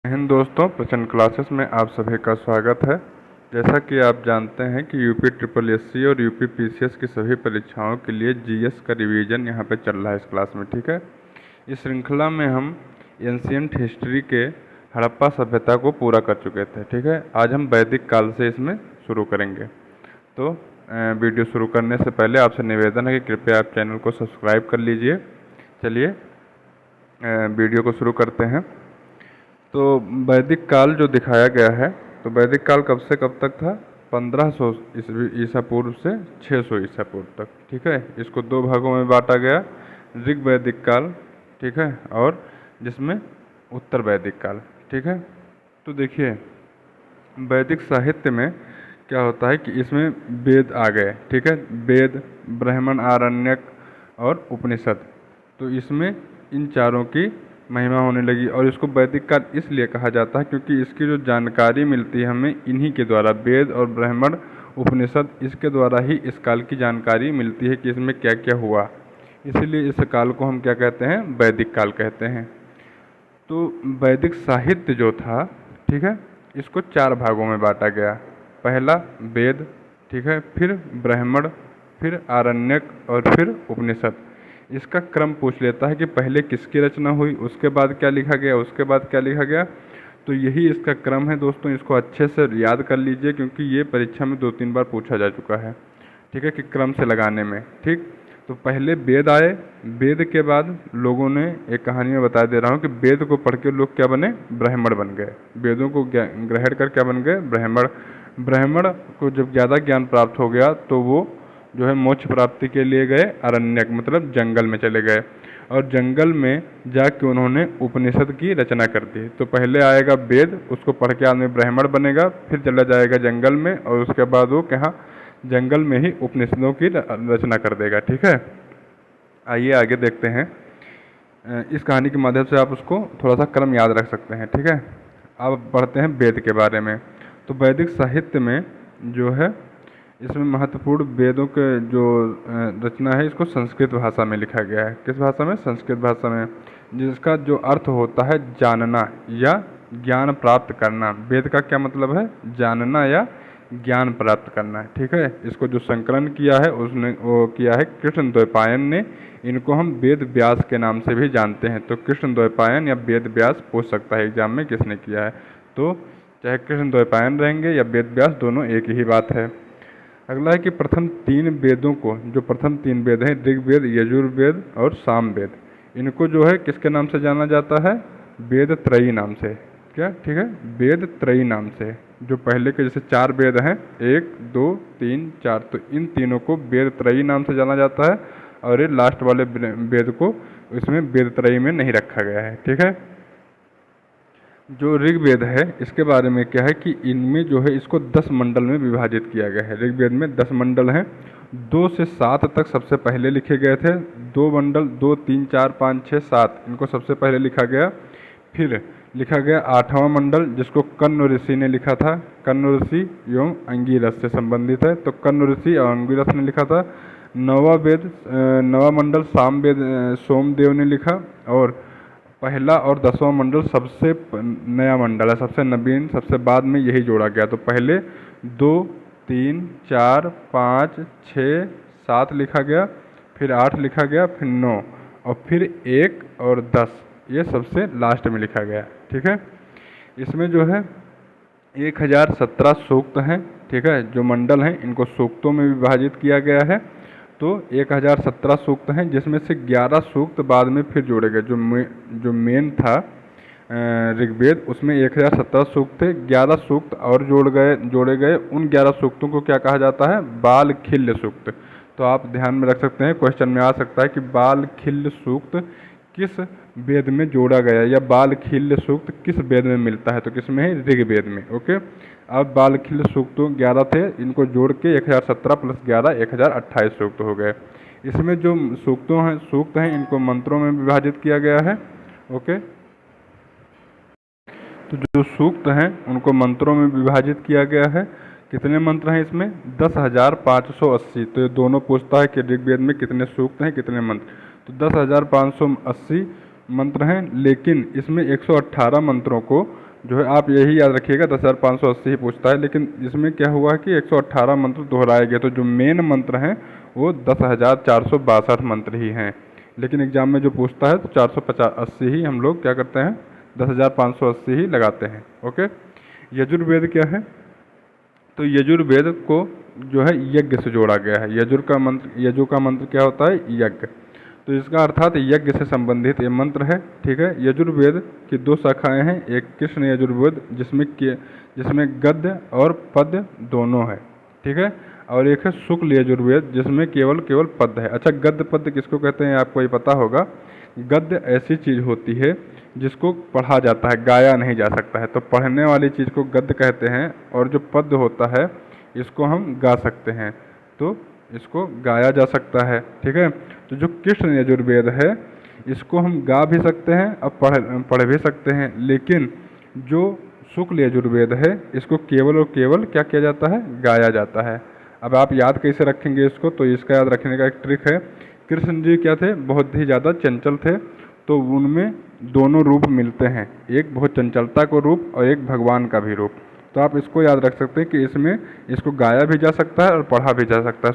हिंद दोस्तों, प्रचंड क्लासेस में आप सभी का स्वागत है। जैसा कि आप जानते हैं कि यूपी ट्रिपल एससी और यूपी पीसीएस की सभी परीक्षाओं के लिए जीएस का रिवीजन यहाँ पे चल रहा है इस क्लास में। ठीक है, इस श्रृंखला में हम एंशियंट हिस्ट्री के हड़प्पा सभ्यता को पूरा कर चुके थे। ठीक है, आज हम वैदिक काल से इसमें शुरू करेंगे। तो वीडियो शुरू करने से पहले आपसे निवेदन है कि कृपया आप चैनल को सब्सक्राइब कर लीजिए। चलिए वीडियो को शुरू करते हैं। तो वैदिक काल जो दिखाया गया है, तो वैदिक काल कब से कब तक था? 1500 ईसा पूर्व से 600 ईसा पूर्व तक। ठीक है, इसको दो भागों में बांटा गया, ऋग वैदिक काल, ठीक है, और जिसमें उत्तर वैदिक काल। ठीक है, तो देखिए वैदिक साहित्य में क्या होता है कि इसमें वेद आ गए। ठीक है, वेद, ब्राह्मण, आरण्यक और उपनिषद, तो इसमें इन चारों की महिमा होने लगी। और इसको वैदिक काल इसलिए कहा जाता है क्योंकि इसकी जो जानकारी मिलती है हमें इन्हीं के द्वारा, वेद और ब्राह्मण, उपनिषद, इसके द्वारा ही इस काल की जानकारी मिलती है कि इसमें क्या क्या हुआ। इसीलिए इस काल को हम क्या कहते हैं? वैदिक काल कहते हैं। तो वैदिक साहित्य जो था, ठीक है, इसको चार भागों में बांटा गया। पहला वेद, ठीक है, फिर ब्राह्मण, फिर आरण्यक और फिर उपनिषद। इसका क्रम पूछ लेता है कि पहले किसकी रचना हुई, उसके बाद क्या लिखा गया, उसके बाद क्या लिखा गया। तो यही इसका क्रम है दोस्तों, इसको अच्छे से याद कर लीजिए क्योंकि ये परीक्षा में 2-3 बार पूछा जा चुका है। ठीक है, कि क्रम से लगाने में। ठीक, तो पहले वेद आए, वेद के बाद लोगों ने, एक कहानी में बता दे रहा हूँ कि वेद को पढ़ के लोग क्या बने? ब्राह्मण बन गए। वेदों को ग्रहण कर क्या बन गए? ब्राह्मण। ब्राह्मण को जब ज़्यादा ज्ञान प्राप्त हो गया तो वो जो है मोक्ष प्राप्ति के लिए गए अरण्यक, मतलब जंगल में चले गए, और जंगल में जाके उन्होंने उपनिषद की रचना कर दी। तो पहले आएगा वेद, उसको पढ़ के आदमी ब्राह्मण बनेगा, फिर चला जाएगा जंगल में, और उसके बाद वो कहाँ? जंगल में ही उपनिषदों की रचना कर देगा। ठीक है, आइए आगे देखते हैं। इस कहानी के माध्यम से आप उसको थोड़ा सा क्रम याद रख सकते हैं। ठीक है, अब पढ़ते हैं वेद के बारे में। तो वैदिक साहित्य में जो है, इसमें महत्वपूर्ण वेदों के जो रचना है, इसको संस्कृत भाषा में लिखा गया है। किस भाषा में? संस्कृत भाषा में, जिसका जो अर्थ होता है जानना या ज्ञान प्राप्त करना। वेद का क्या मतलब है? जानना या ज्ञान प्राप्त करना। ठीक है, इसको जो संकलन किया है उसने वो किया है कृष्णद्वैपायन ने। इनको हम वेद व्यास के नाम से भी जानते हैं। तो कृष्णद्वैपायन या वेद व्यास पूछ सकता है एग्जाम में किसने किया है। तो चाहे कृष्णद्वैपायन रहेंगे या वेद व्यास, दोनों एक ही बात है। अगला है कि प्रथम 3 वेदों को, जो प्रथम 3 वेद हैं, ऋग्वेद, यजुर्वेद और सामवेद, इनको जो है किसके नाम से जाना जाता है? वेद त्रयी नाम से। क्या? ठीक है, वेद त्रयी नाम से। जो पहले के जैसे 4 वेद हैं, 1, 2, 3, 4, तो इन तीनों को वेद त्रयी नाम से जाना जाता है, और ये लास्ट वाले वेद को इसमें वेद त्रयी में नहीं रखा गया है। ठीक है, जो ऋग्वेद है इसके बारे में क्या है कि इनमें जो है इसको 10 मंडल में विभाजित किया गया है। ऋग्वेद में 10 मंडल हैं, 2 से 7 तक सबसे पहले लिखे गए थे। 2 मंडल, 2, 3, 4, 5, 6, 7, इनको सबसे पहले लिखा गया। फिर लिखा गया 8वां मंडल, जिसको कण्व ऋषि ने लिखा था। कण्व ऋषि एवं अंगिरस से संबंधित है, तो कण्व ऋषि और अंगिरस ने लिखा था। 9वां मंडल सामवेद सोमदेव ने लिखा। और पहला और 10वां मंडल सबसे नया मंडल है, सबसे नवीन, सबसे बाद में यही जोड़ा गया। तो पहले 2, 3, 4, 5, 6, 7 लिखा गया, फिर 8 लिखा गया, फिर 9, और फिर 1 और 10, ये सबसे लास्ट में लिखा गया। ठीक है, इसमें जो है 1017 सूक्त हैं। ठीक है, जो मंडल हैं इनको सूक्तों में विभाजित किया गया है। तो 1017 सूक्त हैं, जिसमें से 11 सूक्त बाद में फिर जोड़े गए। जो मेन था ऋग्वेद, उसमें 1017 सूक्त थे, 11 सूक्त और जोड़े गए। उन 11 सूक्तों को क्या कहा जाता है? बालखिल्य सूक्त। तो आप ध्यान में रख सकते हैं, क्वेश्चन में आ सकता है कि बालखिल्य सूक्त किस वेद में जोड़ा गया, या बालखिल्य सूक्त किस वेद में मिलता है? तो किस में है? ऋग्वेद में। ओके, अब बालखिल्य सूक्त 11 थे, इनको जोड़ के 1017 + 11 1028 सूक्त हो गए। इसमें जो सूक्त हैं इनको मंत्रों में विभाजित किया गया है। ओके, तो जो सूक्त हैं उनको मंत्रों में विभाजित किया गया है। कितने मंत्र हैं इसमें? 10,580। तो ये दोनों पूछता है कि ऋग्वेद में कितने सूक्त हैं, कितने मंत्र। तो 10,580 मंत्र हैं, लेकिन इसमें 118 मंत्रों को जो है आप यही याद रखिएगा 10,580 ही पूछता है, लेकिन इसमें क्या हुआ कि 118 मंत्र दोहराए गए, तो जो मेन मंत्र हैं वो 10,462 मंत्र ही हैं। लेकिन एग्जाम में जो पूछता है तो 480 ही हम लोग क्या करते हैं, 10,580 ही लगाते हैं। ओके। यजुर्वेद क्या है, तो यजुर्वेद को जो है यज्ञ से जोड़ा गया है। यजु का मंत्र क्या होता है, यज्ञ। तो इसका अर्थात यज्ञ से संबंधित ये मंत्र है। ठीक है। यजुर्वेद की दो शाखाएं हैं, एक कृष्ण यजुर्वेद जिसमें गद्य और पद्य दोनों है। ठीक है। और एक है शुक्ल यजुर्वेद जिसमें केवल पद्य है। अच्छा, गद्य पद्य किसको कहते हैं आपको ये पता होगा। गद्य ऐसी चीज़ होती है जिसको पढ़ा जाता है, गाया नहीं जा सकता है, तो पढ़ने वाली चीज़ को गद्य कहते हैं। और जो पद्य होता है इसको हम गा सकते हैं, तो इसको गाया जा सकता है। ठीक है। तो जो कृष्ण यजुर्वेद है इसको हम गा भी सकते हैं और पढ़ भी सकते हैं, लेकिन जो शुक्ल यजुर्वेद है इसको केवल और केवल क्या किया जाता है, गाया जाता है। अब आप याद कैसे रखेंगे इसको, तो इसका याद रखने का एक ट्रिक है। कृष्ण जी क्या थे, बहुत ही ज़्यादा चंचल थे, तो उनमें दोनों रूप मिलते हैं, एक बहुत चंचलता को रूप और एक भगवान का भी रूप। तो आप इसको याद रख सकते हैं कि इसमें इसको गाया भी जा सकता है और पढ़ा भी जा सकता है।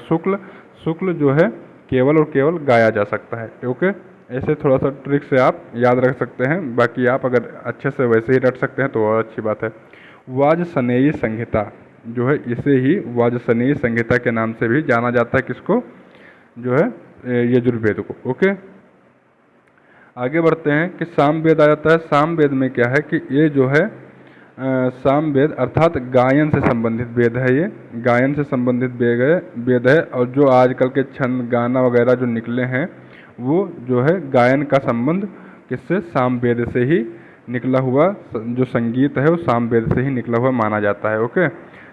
शुक्ल जो है केवल और केवल गाया जा सकता है। ओके। ऐसे थोड़ा सा ट्रिक से आप याद रख सकते हैं, बाकी आप अगर अच्छे से वैसे ही रट सकते हैं तो और अच्छी बात है। वाजसनेयी संहिता जो है, इसे ही वाजसनेयी संहिता के नाम से भी जाना जाता है, किसको, जो है यजुर्वेद को। ओके। आगे बढ़ते हैं कि सामवेद आ जाता है। सामवेद में क्या है कि ये जो है सामवेद अर्थात गायन से संबंधित वेद है। ये गायन से संबंधित वेद है। और जो आजकल के छंद गाना वगैरह जो निकले हैं वो जो है गायन का संबंध किससे, सामवेद से ही निकला हुआ, जो संगीत है वो सामवेद से ही निकला हुआ माना जाता है। ओके।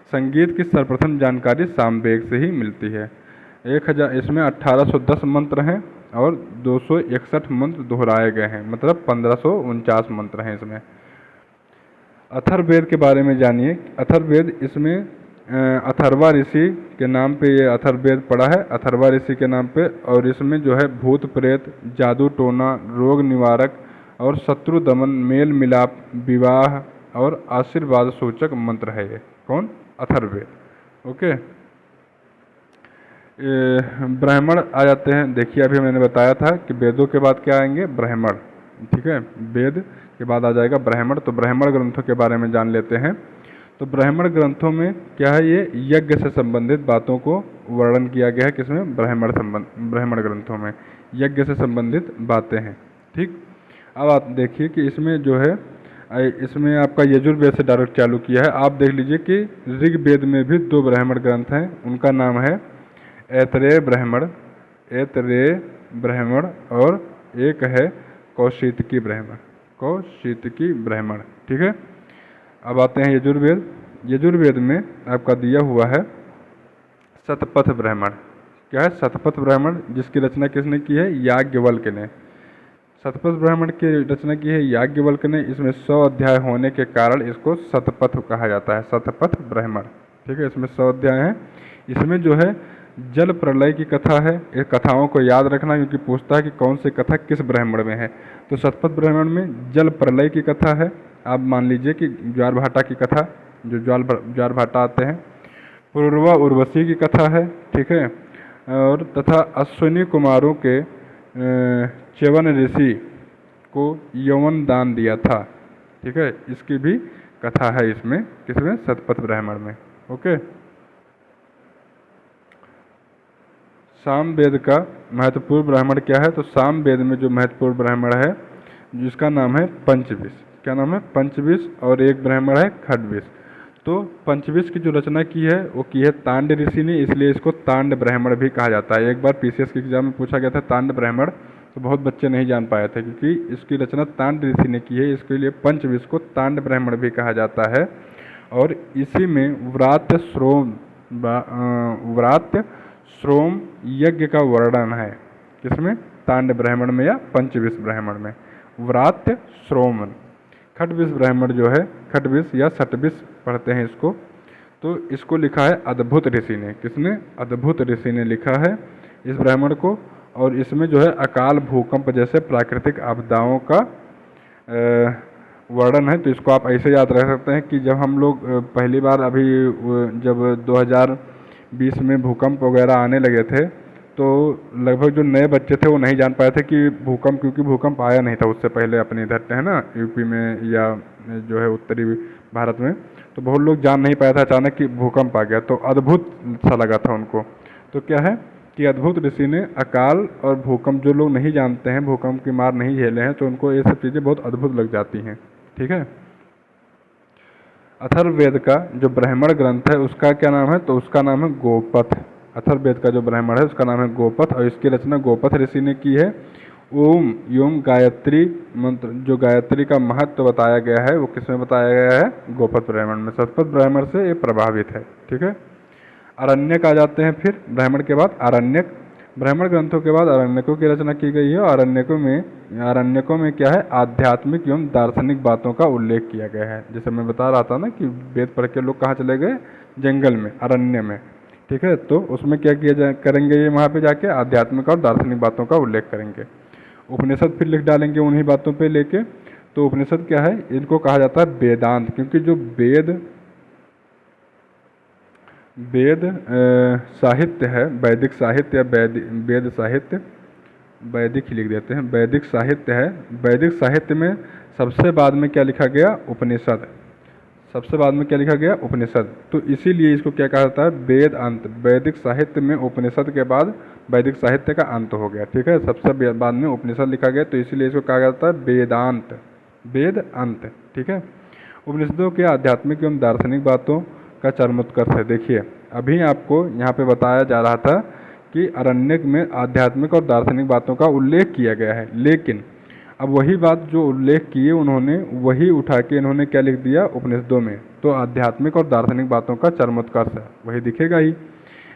संगीत की सर्वप्रथम जानकारी सामवेद से ही मिलती है। 1000 इसमें 1810 मंत्र हैं और 261 मंत्र दोहराए गए हैं, मतलब 1549 मंत्र हैं इसमें। अथर्ववेद के बारे में जानिए। अथर्ववेद, इसमें अथर्वा ऋषि के नाम पे ये अथर्ववेद पड़ा है, अथर्वा ऋषि के नाम पे। और इसमें जो है भूत प्रेत, जादू टोना, रोग निवारक और शत्रु दमन, मेल मिलाप, विवाह और आशीर्वाद सूचक मंत्र है ये। कौन, अथर्ववेद। ओके। ब्राह्मण आ जाते हैं। देखिए अभी मैंने बताया था कि वेदों के बाद क्या आएंगे, ब्राह्मण। ठीक है। वेद के बाद आ जाएगा ब्राह्मण। तो ब्राह्मण ग्रंथों के बारे में जान लेते हैं। तो ब्राह्मण ग्रंथों में क्या है, ये यज्ञ से संबंधित बातों को वर्णन किया गया है। किसमें, ब्राह्मण ग्रंथों में यज्ञ से संबंधित बातें हैं। ठीक। अब आप देखिए कि इसमें जो है, इसमें आपका यजुर्वेद से डायरेक्ट चालू किया है। आप देख लीजिए कि ऋग्वेद में भी 2 ब्राह्मण ग्रंथ हैं, उनका नाम है ऐतरेय ब्राह्मण और एक है कौशितकी ब्राह्मण। ठीक है। अब आते हैं यजुर्वेद। यजुर्वेद में आपका दिया हुआ है शतपथ ब्राह्मण। क्या है, शतपथ ब्राह्मण, जिसकी रचना किसने की है, याज्ञवल्क्य ने। शतपथ ब्राह्मण की रचना की है याज्ञवल्क्य ने। इसमें 100 अध्याय होने के कारण इसको शतपथ कहा जाता है, शतपथ ब्राह्मण। ठीक है। इसमें 100 अध्याय हैं। इसमें जो है जल प्रलय की कथा है। इस कथाओं को याद रखना, क्योंकि पूछता है कि कौन सी कथा किस ब्राह्मण में है। तो शतपथ ब्राह्मण में जल प्रलय की कथा है। आप मान लीजिए कि ज्वारभाटा की कथा, जो ज्वारभाटा आते हैं। पूर्वा उर्वशी की कथा है। ठीक है। और तथा अश्विनी कुमारों के च्यवन ऋषि को यौवन दान दिया था। ठीक है। इसकी भी कथा है इसमें, किसमें, शतपथ ब्राह्मण में। ओके। सामवेद का महत्वपूर्ण ब्राह्मण क्या है, तो सामवेद में जो महत्वपूर्ण ब्राह्मण है जिसका नाम है पंचविश। क्या नाम है, पंचविश। और एक ब्राह्मण है खड्विश। तो पंचविश की जो रचना की है वो की है तांड ऋषि ने, इसलिए इसको तांड ब्राह्मण भी कहा जाता है। एक बार पीसीएस के एग्जाम में पूछा गया था तांड ब्राह्मण, तो बहुत बच्चे नहीं जान पाए थे, क्योंकि इसकी रचना तांड ऋषि ने की है, इसके लिए पंचविश को तांड ब्राह्मण भी कहा जाता है। और इसी में व्रात्य श्रोम यज्ञ का वर्णन है। किसमें, तांड ब्राह्मण में या पंचविश ब्राह्मण में। व्रात्य श्रोम। खड्विश ब्राह्मण जो है, खड्विश या शतविश पढ़ते हैं इसको, तो इसको लिखा है अद्भुत ऋषि ने। किसने, अद्भुत ऋषि ने लिखा है इस ब्राह्मण को। और इसमें जो है अकाल भूकंप जैसे प्राकृतिक आपदाओं का वर्णन है। तो इसको आप ऐसे याद रख सकते हैं कि जब हम लोग पहली बार अभी जब 2020 में भूकंप वगैरह आने लगे थे, तो लगभग जो नए बच्चे थे वो नहीं जान पाए थे कि भूकंप, क्योंकि भूकंप आया नहीं था उससे पहले अपने इधर है ना, यूपी में या जो है उत्तरी भारत में। तो बहुत लोग जान नहीं पाया था, अचानक कि भूकंप आ गया, तो अद्भुत सा लगा था उनको। तो क्या है कि अद्भुत ऋषि ने अकाल और भूकंप, जो लोग नहीं जानते हैं, भूकंप की मार नहीं झेले हैं, तो उनको ये सब चीज़ें बहुत अद्भुत लग जाती हैं। ठीक है। अथर्ववेद का जो ब्राह्मण ग्रंथ है उसका क्या नाम है, तो उसका नाम है गोपथ। अथर्ववेद का जो ब्राह्मण है उसका नाम है गोपथ, और इसकी रचना गोपथ ऋषि ने की है। ओम योम गायत्री मंत्र, जो गायत्री का महत्व बताया गया है वो किसमें बताया गया है, गोपथ ब्राह्मण में। शतपथ ब्राह्मण से ये प्रभावित है। ठीक है। अरण्यक आ जाते हैं फिर, ब्राह्मण के बाद अरण्यक। ब्राह्मण ग्रंथों के बाद अरण्यकों की रचना की गई है। अरण्यकों में क्या है, आध्यात्मिक एवं दार्शनिक बातों का उल्लेख किया गया है। जैसे मैं बता रहा था ना कि वेद पढ़ के लोग कहाँ चले गए, जंगल में, अरण्य में। ठीक है। तो उसमें क्या करेंगे, ये वहाँ पे जाके आध्यात्मिक और दार्शनिक बातों का उल्लेख करेंगे। उपनिषद फिर लिख डालेंगे उन्हीं बातों पे लेके। तो उपनिषद क्या है, इनको कहा जाता है वेदांत, क्योंकि जो वेद साहित्य है, वैदिक साहित्य या वेद साहित्य, वैदिक ही लिख देते हैं, वैदिक साहित्य है। वैदिक साहित्य में सबसे बाद में क्या लिखा गया, उपनिषद। सबसे बाद में क्या लिखा गया, उपनिषद। तो इसीलिए इसको क्या कहा जाता है, वेद अंत। वैदिक साहित्य में उपनिषद के बाद वैदिक साहित्य का अंत हो गया। ठीक है। सबसे बाद में उपनिषद लिखा गया, तो इसीलिए इसको कहा जाता है वेदांत, वेद अंत। ठीक है। उपनिषदों के आध्यात्मिक एवं दार्शनिक बातों का चरमोत्कर्ष है। देखिए अभी आपको यहाँ पे बताया जा रहा था कि अरण्यक में आध्यात्मिक और दार्शनिक बातों का उल्लेख किया गया है, लेकिन अब वही बात जो उल्लेख किए उन्होंने, वही उठा के इन्होंने क्या लिख दिया उपनिषदों में। तो आध्यात्मिक और दार्शनिक बातों का चरमोत्कर्ष है, वही दिखेगा ही।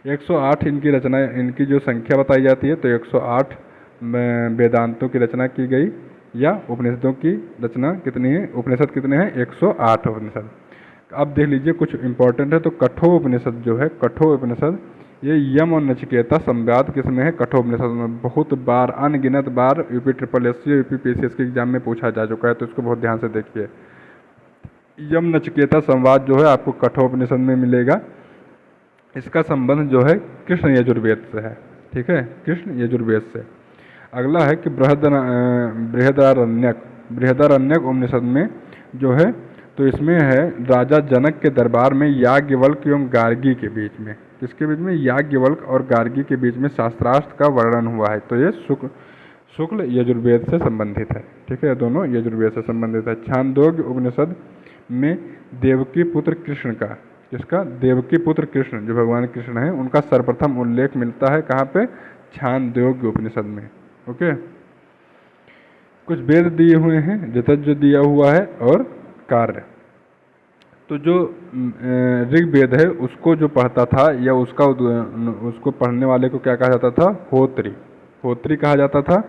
108 इनकी रचना, इनकी जो संख्या बताई जाती है, तो 108 वेदांतों की रचना की गई, या उपनिषदों की रचना कितनी है, उपनिषद कितने हैं, 108 उपनिषद। अब देख लीजिए कुछ इंपॉर्टेंट है। तो कठोपनिषद जो है, कठोपनिषद, ये यम और नचिकेता संवाद किसमें है, कठोपनिषद में। बहुत बार, अनगिनत बार UP triple S C, UP PCS के एग्जाम में पूछा जा चुका है, तो इसको बहुत ध्यान से देखिए। यम नचिकेता संवाद जो है आपको कठोपनिषद में मिलेगा। इसका संबंध जो है कृष्ण यजुर्वेद से है। ठीक है, कृष्ण यजुर्वेद से। अगला है कि बृहदारण्यक उपनिषद में जो है, तो इसमें है राजा जनक के दरबार में याज्ञवल्क एवं गार्गी के बीच में, किसके बीच में, याज्ञवल्क और गार्गी के बीच में शास्त्रार्थ का वर्णन हुआ है। तो ये शुक्ल यजुर्वेद से संबंधित है। ठीक है, दोनों यजुर्वेद से संबंधित है। छांदोग्य उपनिषद में देवकी पुत्र कृष्ण का, किसका, देवकी पुत्र कृष्ण, जो भगवान कृष्ण है, उनका सर्वप्रथम उल्लेख मिलता है कहाँ पे, छांदोग्य उपनिषद में। ओके। कुछ वेद दिए हुए हैं, ऋतज जो दिया हुआ है, और कार्य। तो जो ऋग्वेद है उसको जो पढ़ता था, या उसको पढ़ने वाले को क्या कहा जाता था, होत्री, होत्री कहा जाता था।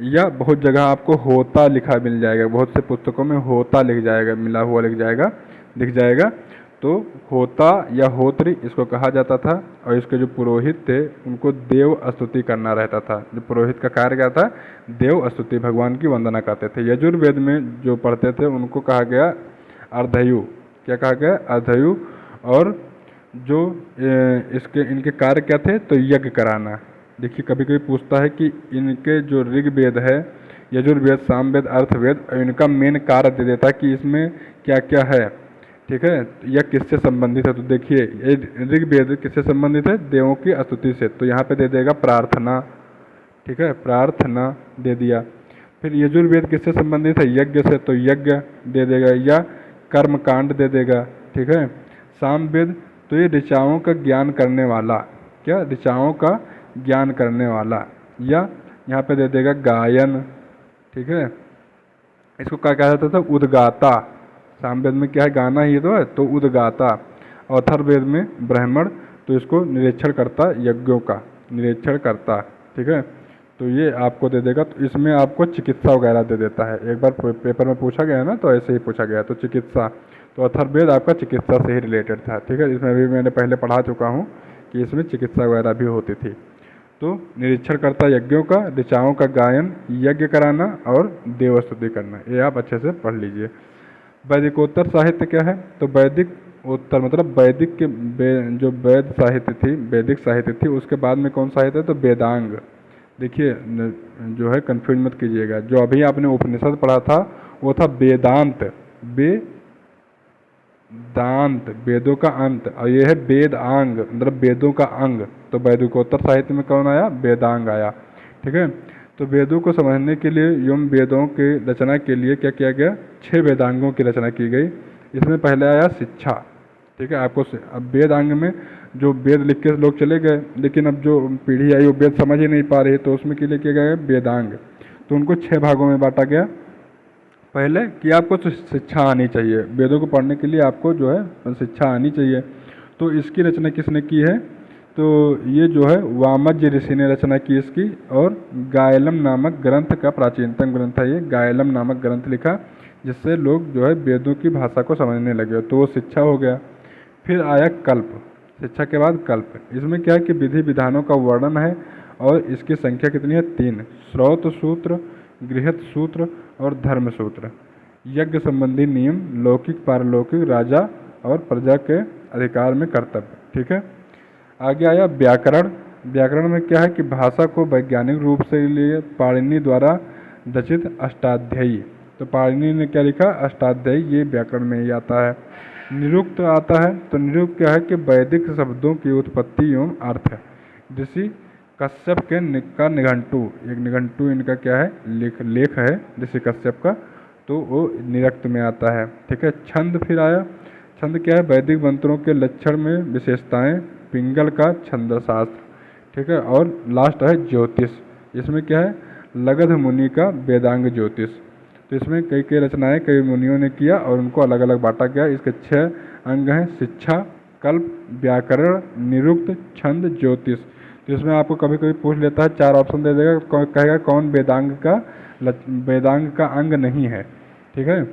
या बहुत जगह आपको होता लिखा मिल जाएगा, बहुत से पुस्तकों में होता लिख जाएगा, मिला हुआ दिख जाएगा। तो होता या होत्री इसको कहा जाता था। और इसके जो पुरोहित थे उनको देव स्तुति करना रहता था। जो पुरोहित का कार्य क्या था, देव स्तुति, भगवान की वंदना करते थे। यजुर्वेद में जो पढ़ते थे उनको कहा गया अर्धयु, क्या कहा गया, अर्धयु। और जो इनके कार्य क्या थे, तो यज्ञ कराना। देखिए कभी कभी पूछता है कि इनके जो ऋग्वेद है, यजुर्वेद, सामवेद, अर्थवेद, इनका मेन कार्य दे देता है कि इसमें क्या क्या है। ठीक है, यह किससे संबंधित है। तो देखिए ऋग्वेद किससे संबंधित है, देवों की स्तुति से। तो यहाँ पे दे देगा प्रार्थना। ठीक है, प्रार्थना दे दिया। फिर यजुर्वेद किससे संबंधित है, यज्ञ से, तो यज्ञ दे देगा, या कर्म कांड दे देगा। ठीक है। सामवेद तो ये ऋचाओं का ज्ञान करने वाला, क्या, ऋचाओं का ज्ञान करने वाला, या यहाँ पे दे देगा गायन। ठीक है, इसको क्या कहा जाता था, उद्गाता। सामवेद में क्या है, गाना ही तो है, तो उद्गाता। अथर्ववेद में ब्राह्मण, तो इसको निरीक्षण करता, यज्ञों का निरीक्षण करता। ठीक है, तो ये आपको दे देगा। तो इसमें आपको चिकित्सा वगैरह दे देता है। एक बार पेपर में पूछा गया ना, तो ऐसे ही पूछा गया। तो चिकित्सा, तो अथर्ववेद आपका चिकित्सा से ही रिलेटेड था। ठीक है, इसमें भी मैंने पहले पढ़ा चुका हूँ कि इसमें चिकित्सा वगैरह भी होती थी। तो निरीक्षण करता यज्ञों का, ऋचाओं का गायन, यज्ञ कराना और देवस्तुति करना, ये आप अच्छे से पढ़ लीजिए। वैदिकोत्तर साहित्य क्या है? तो वैदिक उत्तर मतलब वैदिक के जो वैद साहित्य थी, वैदिक साहित्य थी, उसके बाद में कौन साहित्य है? तो वेदांग। देखिए जो है कंफ्यूज मत कीजिएगा, जो अभी आपने उपनिषद पढ़ा था वो था वेदांत, वेदांत वेदों का अंत, और ये है वेदांग मतलब वेदों का अंग। तो वैदिकोत्तर साहित्य में कौन आया? वेदांग आया। ठीक है, तो वेदों को समझने के लिए एवं वेदों की रचना के लिए क्या किया गया? 6 वेदांगों की रचना की गई। इसमें पहले आया शिक्षा। ठीक है, आपको अब वेदांग में जो वेद लिख के लोग चले गए, लेकिन अब जो पीढ़ी आई वो वेद समझ ही नहीं पा रही, तो उसमें के लिए किया गया वेदांग। तो उनको 6 भागों में बांटा गया। पहले कि आपको शिक्षा आनी चाहिए, वेदों को पढ़ने के लिए आपको जो है शिक्षा आनी चाहिए। तो इसकी रचना किसने की है? तो ये जो है वामज्य ऋषि ने रचना की इसकी, और गायलम नामक ग्रंथ का प्राचीनतम ग्रंथ है ये, गायलम नामक ग्रंथ लिखा, जिससे लोग जो है वेदों की भाषा को समझने लगे। तो वो शिक्षा हो गया। फिर आया कल्प, शिक्षा के बाद कल्प। इसमें क्या है कि विधि विधानों का वर्णन है, और इसकी संख्या कितनी है? 3। श्रौत सूत्र, गृहस्थ सूत्र और धर्म सूत्र। यज्ञ संबंधी नियम, लौकिक पारलौकिक, राजा और प्रजा के अधिकार में कर्तव्य। ठीक है, आगे आया व्याकरण। व्याकरण में क्या है कि भाषा को वैज्ञानिक रूप से लिए पाणिनि द्वारा रचित अष्टाध्यायी। तो पाणिनि ने क्या लिखा? अष्टाध्यायी, ये व्याकरण में ही आता है। निरुक्त आता है, तो निरुक्त क्या है कि वैदिक शब्दों की उत्पत्ति एवं अर्थ। ऋषि कश्यप के का निघंटु, एक निघंटु इनका क्या है? लेख है ऋषि कश्यप का, तो वो निरुक्त में आता है। ठीक है, छंद फिर आया। छंद क्या है? वैदिक मंत्रों के लक्षण में विशेषताएं, पिंगल का छंदशास्त्र। ठीक है, और लास्ट है ज्योतिष। इसमें क्या है? लगध मुनि का वेदांग ज्योतिष। तो इसमें कई कई रचनाएं कई मुनियों ने किया और उनको अलग अलग बांटा गया। इसके 6 अंग हैं: शिक्षा, कल्प, व्याकरण, निरुक्त, छंद, ज्योतिष। तो इसमें आपको कभी कभी पूछ लेता है, 4 ऑप्शन दे देगा, कहेगा कौन वेदांग का अंग नहीं है। ठीक है,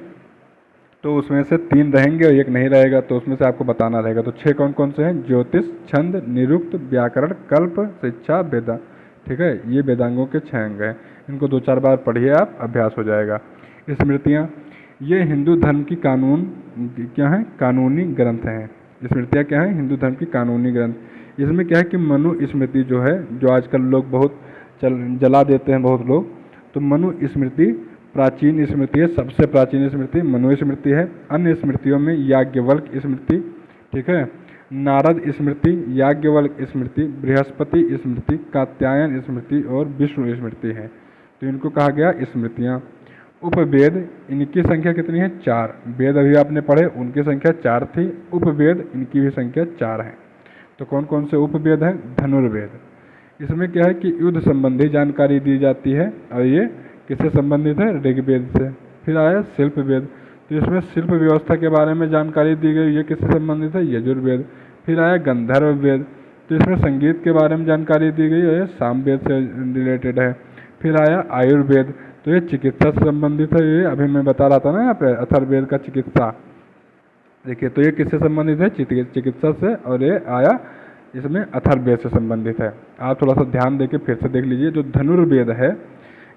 तो उसमें से 3 रहेंगे और 1 नहीं रहेगा, तो उसमें से आपको बताना रहेगा। तो 6 कौन कौन से हैं? ज्योतिष, छंद, निरुक्त, व्याकरण, कल्प, शिक्षा, वेदा। ठीक है, ये वेदांगों के 6 अंग हैं। इनको 2-4 बार पढ़िए आप, अभ्यास हो जाएगा। स्मृतियाँ, ये हिंदू धर्म की क्या है? कानूनी ग्रंथ हैं। स्मृतियाँ क्या है? हिंदू धर्म की कानूनी ग्रंथ। इसमें क्या है कि मनु स्मृति जो है, जो आजकल लोग बहुत जला देते हैं बहुत लोग, तो मनु स्मृति प्राचीन स्मृति है, सबसे प्राचीन स्मृति मनु स्मृति है। अन्य स्मृतियों में याज्ञवल्क स्मृति, ठीक है, नारद स्मृति, याज्ञवल्क स्मृति, बृहस्पति स्मृति, कात्यायन स्मृति और विष्णु स्मृति है। तो इनको कहा गया स्मृतियाँ। उपवेद, इनकी संख्या कितनी है? 4। वेद अभी आपने पढ़े, उनकी संख्या 4 थी। उपवेद, इनकी भी संख्या 4 है। तो कौन कौन से उपवेद हैं? धनुर्वेद। इसमें क्या है कि युद्ध संबंधी जानकारी दी जाती है, और ये किससे संबंधित है? ऋग्वेद से। फिर आया शिल्प वेद, तो इसमें शिल्प व्यवस्था के बारे में जानकारी दी गई, ये किससे संबंधित है? यजुर्वेद। फिर आया गंधर्व वेद, तो इसमें संगीत के बारे में जानकारी दी गई है, सामवेद से रिलेटेड है। फिर आया आयुर्वेद, तो ये चिकित्सा से संबंधित है, ये अभी मैं बता रहा था ना यहाँ पे अथर्ववेद का चिकित्सा। देखिए, तो ये किससे संबंधित है? चिकित्सा से, और ये आया इसमें अथर्ववेद से संबंधित है। आप थोड़ा सा ध्यान देके फिर से देख लीजिए। जो धनुर्वेद है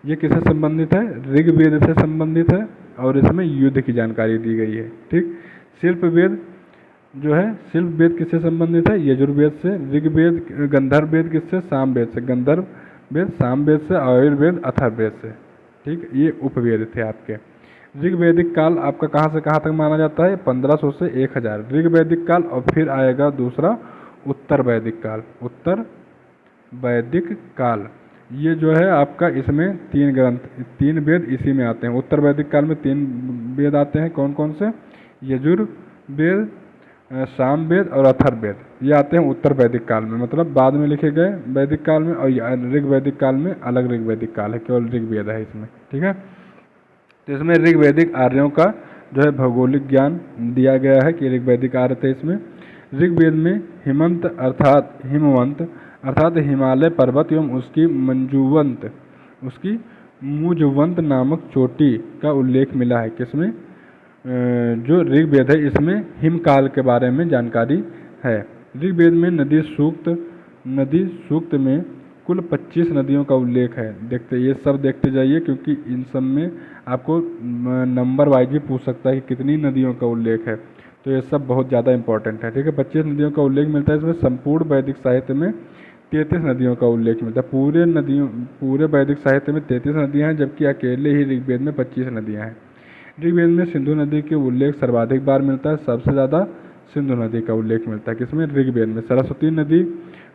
ये किससे संबंधित है? ऋग्वेद से संबंधित है, और इसमें युद्ध की जानकारी दी गई है। ठीक। शिल्प वेद जो है, शिल्प वेद किससे संबंधित है? यजुर्वेद से। ऋग्वेद गंधर्व वेद किससे? सामवेद से। गंधर्व वेद सामवेद से, आयुर्वेद अथर्ववेद से। ठीक, ये उपवेद थे आपके। ऋग्वैदिक काल आपका कहाँ से कहाँ तक माना जाता है? 1500 से 1000 ऋग्वैदिक काल, और फिर आएगा दूसरा उत्तर वैदिक काल। उत्तर वैदिक काल ये जो है आपका, इसमें 3 ग्रंथ 3 वेद इसी में आते हैं। उत्तर वैदिक काल में 3 वेद आते हैं, कौन कौन से? यजुर्वेद, सामवेद और अथर्ववेद, ये आते हैं उत्तर वैदिक काल में, मतलब बाद में लिखे गए वैदिक काल में। और ऋग्वैदिक काल में अलग ऋग्वैदिक काल है, केवल ऋग्वेद है इसमें। ठीक है, तो इसमें ऋग्वैदिक आर्यों का जो है भौगोलिक ज्ञान दिया गया है कि ऋग्वैदिक आर्य थे इसमें। ऋग्वेद में हिमंत अर्थात हिमवंत अर्थात हिमालय पर्वत एवं उसकी मंजुवंत उसकी मुजवंत नामक चोटी का उल्लेख मिला है। किसमें? जो ऋग्वेद है इसमें हिमकाल के बारे में जानकारी है। ऋग्वेद में नदी सूक्त में कुल 25 नदियों का उल्लेख है। ये सब देखते जाइए, क्योंकि इन सब में आपको नंबर वाइज भी पूछ सकता है कि कितनी नदियों का उल्लेख है। तो ये सब बहुत ज़्यादा इंपॉर्टेंट है, ठीक है। 25 नदियों का उल्लेख मिलता है इसमें। संपूर्ण वैदिक साहित्य में 33 नदियों का उल्लेख मिलता है। पूरे वैदिक साहित्य में 33 नदियाँ हैं, जबकि अकेले ही ऋग्वेद में 25 नदियाँ हैं। ऋग्वेद में सिंधु नदी के उल्लेख सर्वाधिक बार मिलता है। सबसे ज़्यादा सिंधु नदी का उल्लेख मिलता है। किसमें? ऋग्वेद में। सरस्वती नदी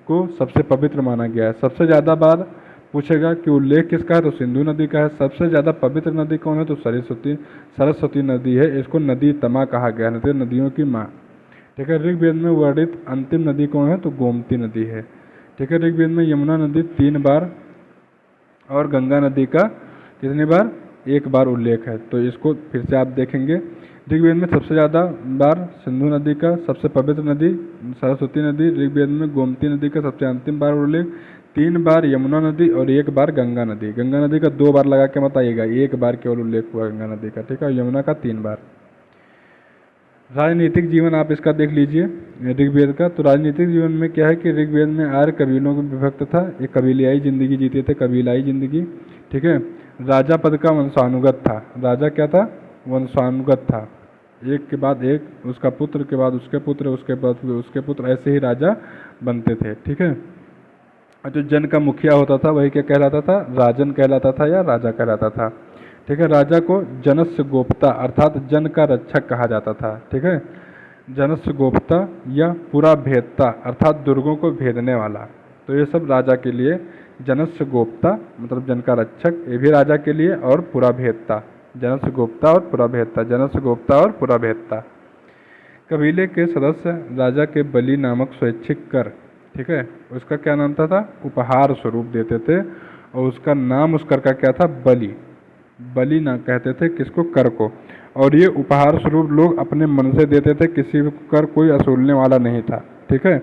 को सबसे पवित्र माना गया है। सबसे ज़्यादा बार पूछेगा कि उल्लेख किसका है, तो सिंधु नदी का है। सबसे ज़्यादा पवित्र नदी कौन है, तो सरस्वती नदी है। इसको नदी तमा कहा गया है, नदियों की माँ, ठीक है। ऋग्वेद में वर्णित अंतिम नदी कौन है, तो गोमती नदी है, ठीक है। ऋग्वेद में यमुना नदी 3 बार और गंगा नदी का कितनी बार? 1 बार उल्लेख है। तो इसको फिर से आप देखेंगे। ऋग्वेद में सबसे ज़्यादा बार सिंधु नदी का, सबसे पवित्र नदी सरस्वती नदी। ऋग्वेद में गोमती नदी का सबसे अंतिम बार उल्लेख, 3 बार यमुना नदी और 1 बार गंगा नदी। गंगा नदी का 2 बार लगा के मत आइएगा, 1 बार केवल उल्लेख हुआ गंगा नदी का, ठीक है। यमुना का 3 बार। राजनीतिक जीवन आप इसका देख लीजिए ऋग्वेद का। तो राजनीतिक जीवन में क्या है कि ऋग्वेद में आर्य कबीलों में विभक्त था। एक कबीलाई जिंदगी जीते थे, कबीलाई जिंदगी, ठीक है। राजा पद का वंशानुगत था। राजा क्या था? वंशानुगत था। एक के बाद एक, उसका पुत्र के बाद उसके पुत्र, उसके बाद उसके पुत्र, ऐसे ही राजा बनते थे, ठीक है। और जो जन का मुखिया होता था वही क्या कहलाता था? राजन कहलाता था या राजा कहलाता था, ठीक है। राजा को जनस्य गोप्ता अर्थात जन का रक्षक कहा जाता था, ठीक है। जनस्य गोप्ता या पुरा भेदता अर्थात दुर्गों को भेदने वाला। तो ये सब राजा के लिए। जनस्य गोप्ता मतलब जन का रक्षक, ये भी राजा के लिए। और पुरा भेदता, जनस्य गोप्ता और पुरा भेदता, जनस्य गोप्ता और पुरा भेदता। कबीले के सदस्य राजा के बलि नामक स्वैच्छिक कर, ठीक है, उसका क्या नाम था? उपहार स्वरूप देते थे। और उसका नाम उस कर का क्या था? बलि। बलि ना कहते थे किसको? कर को। और ये उपहार स्वरूप लोग अपने मन से देते थे, किसी कर कोई असूलने वाला नहीं था, ठीक है।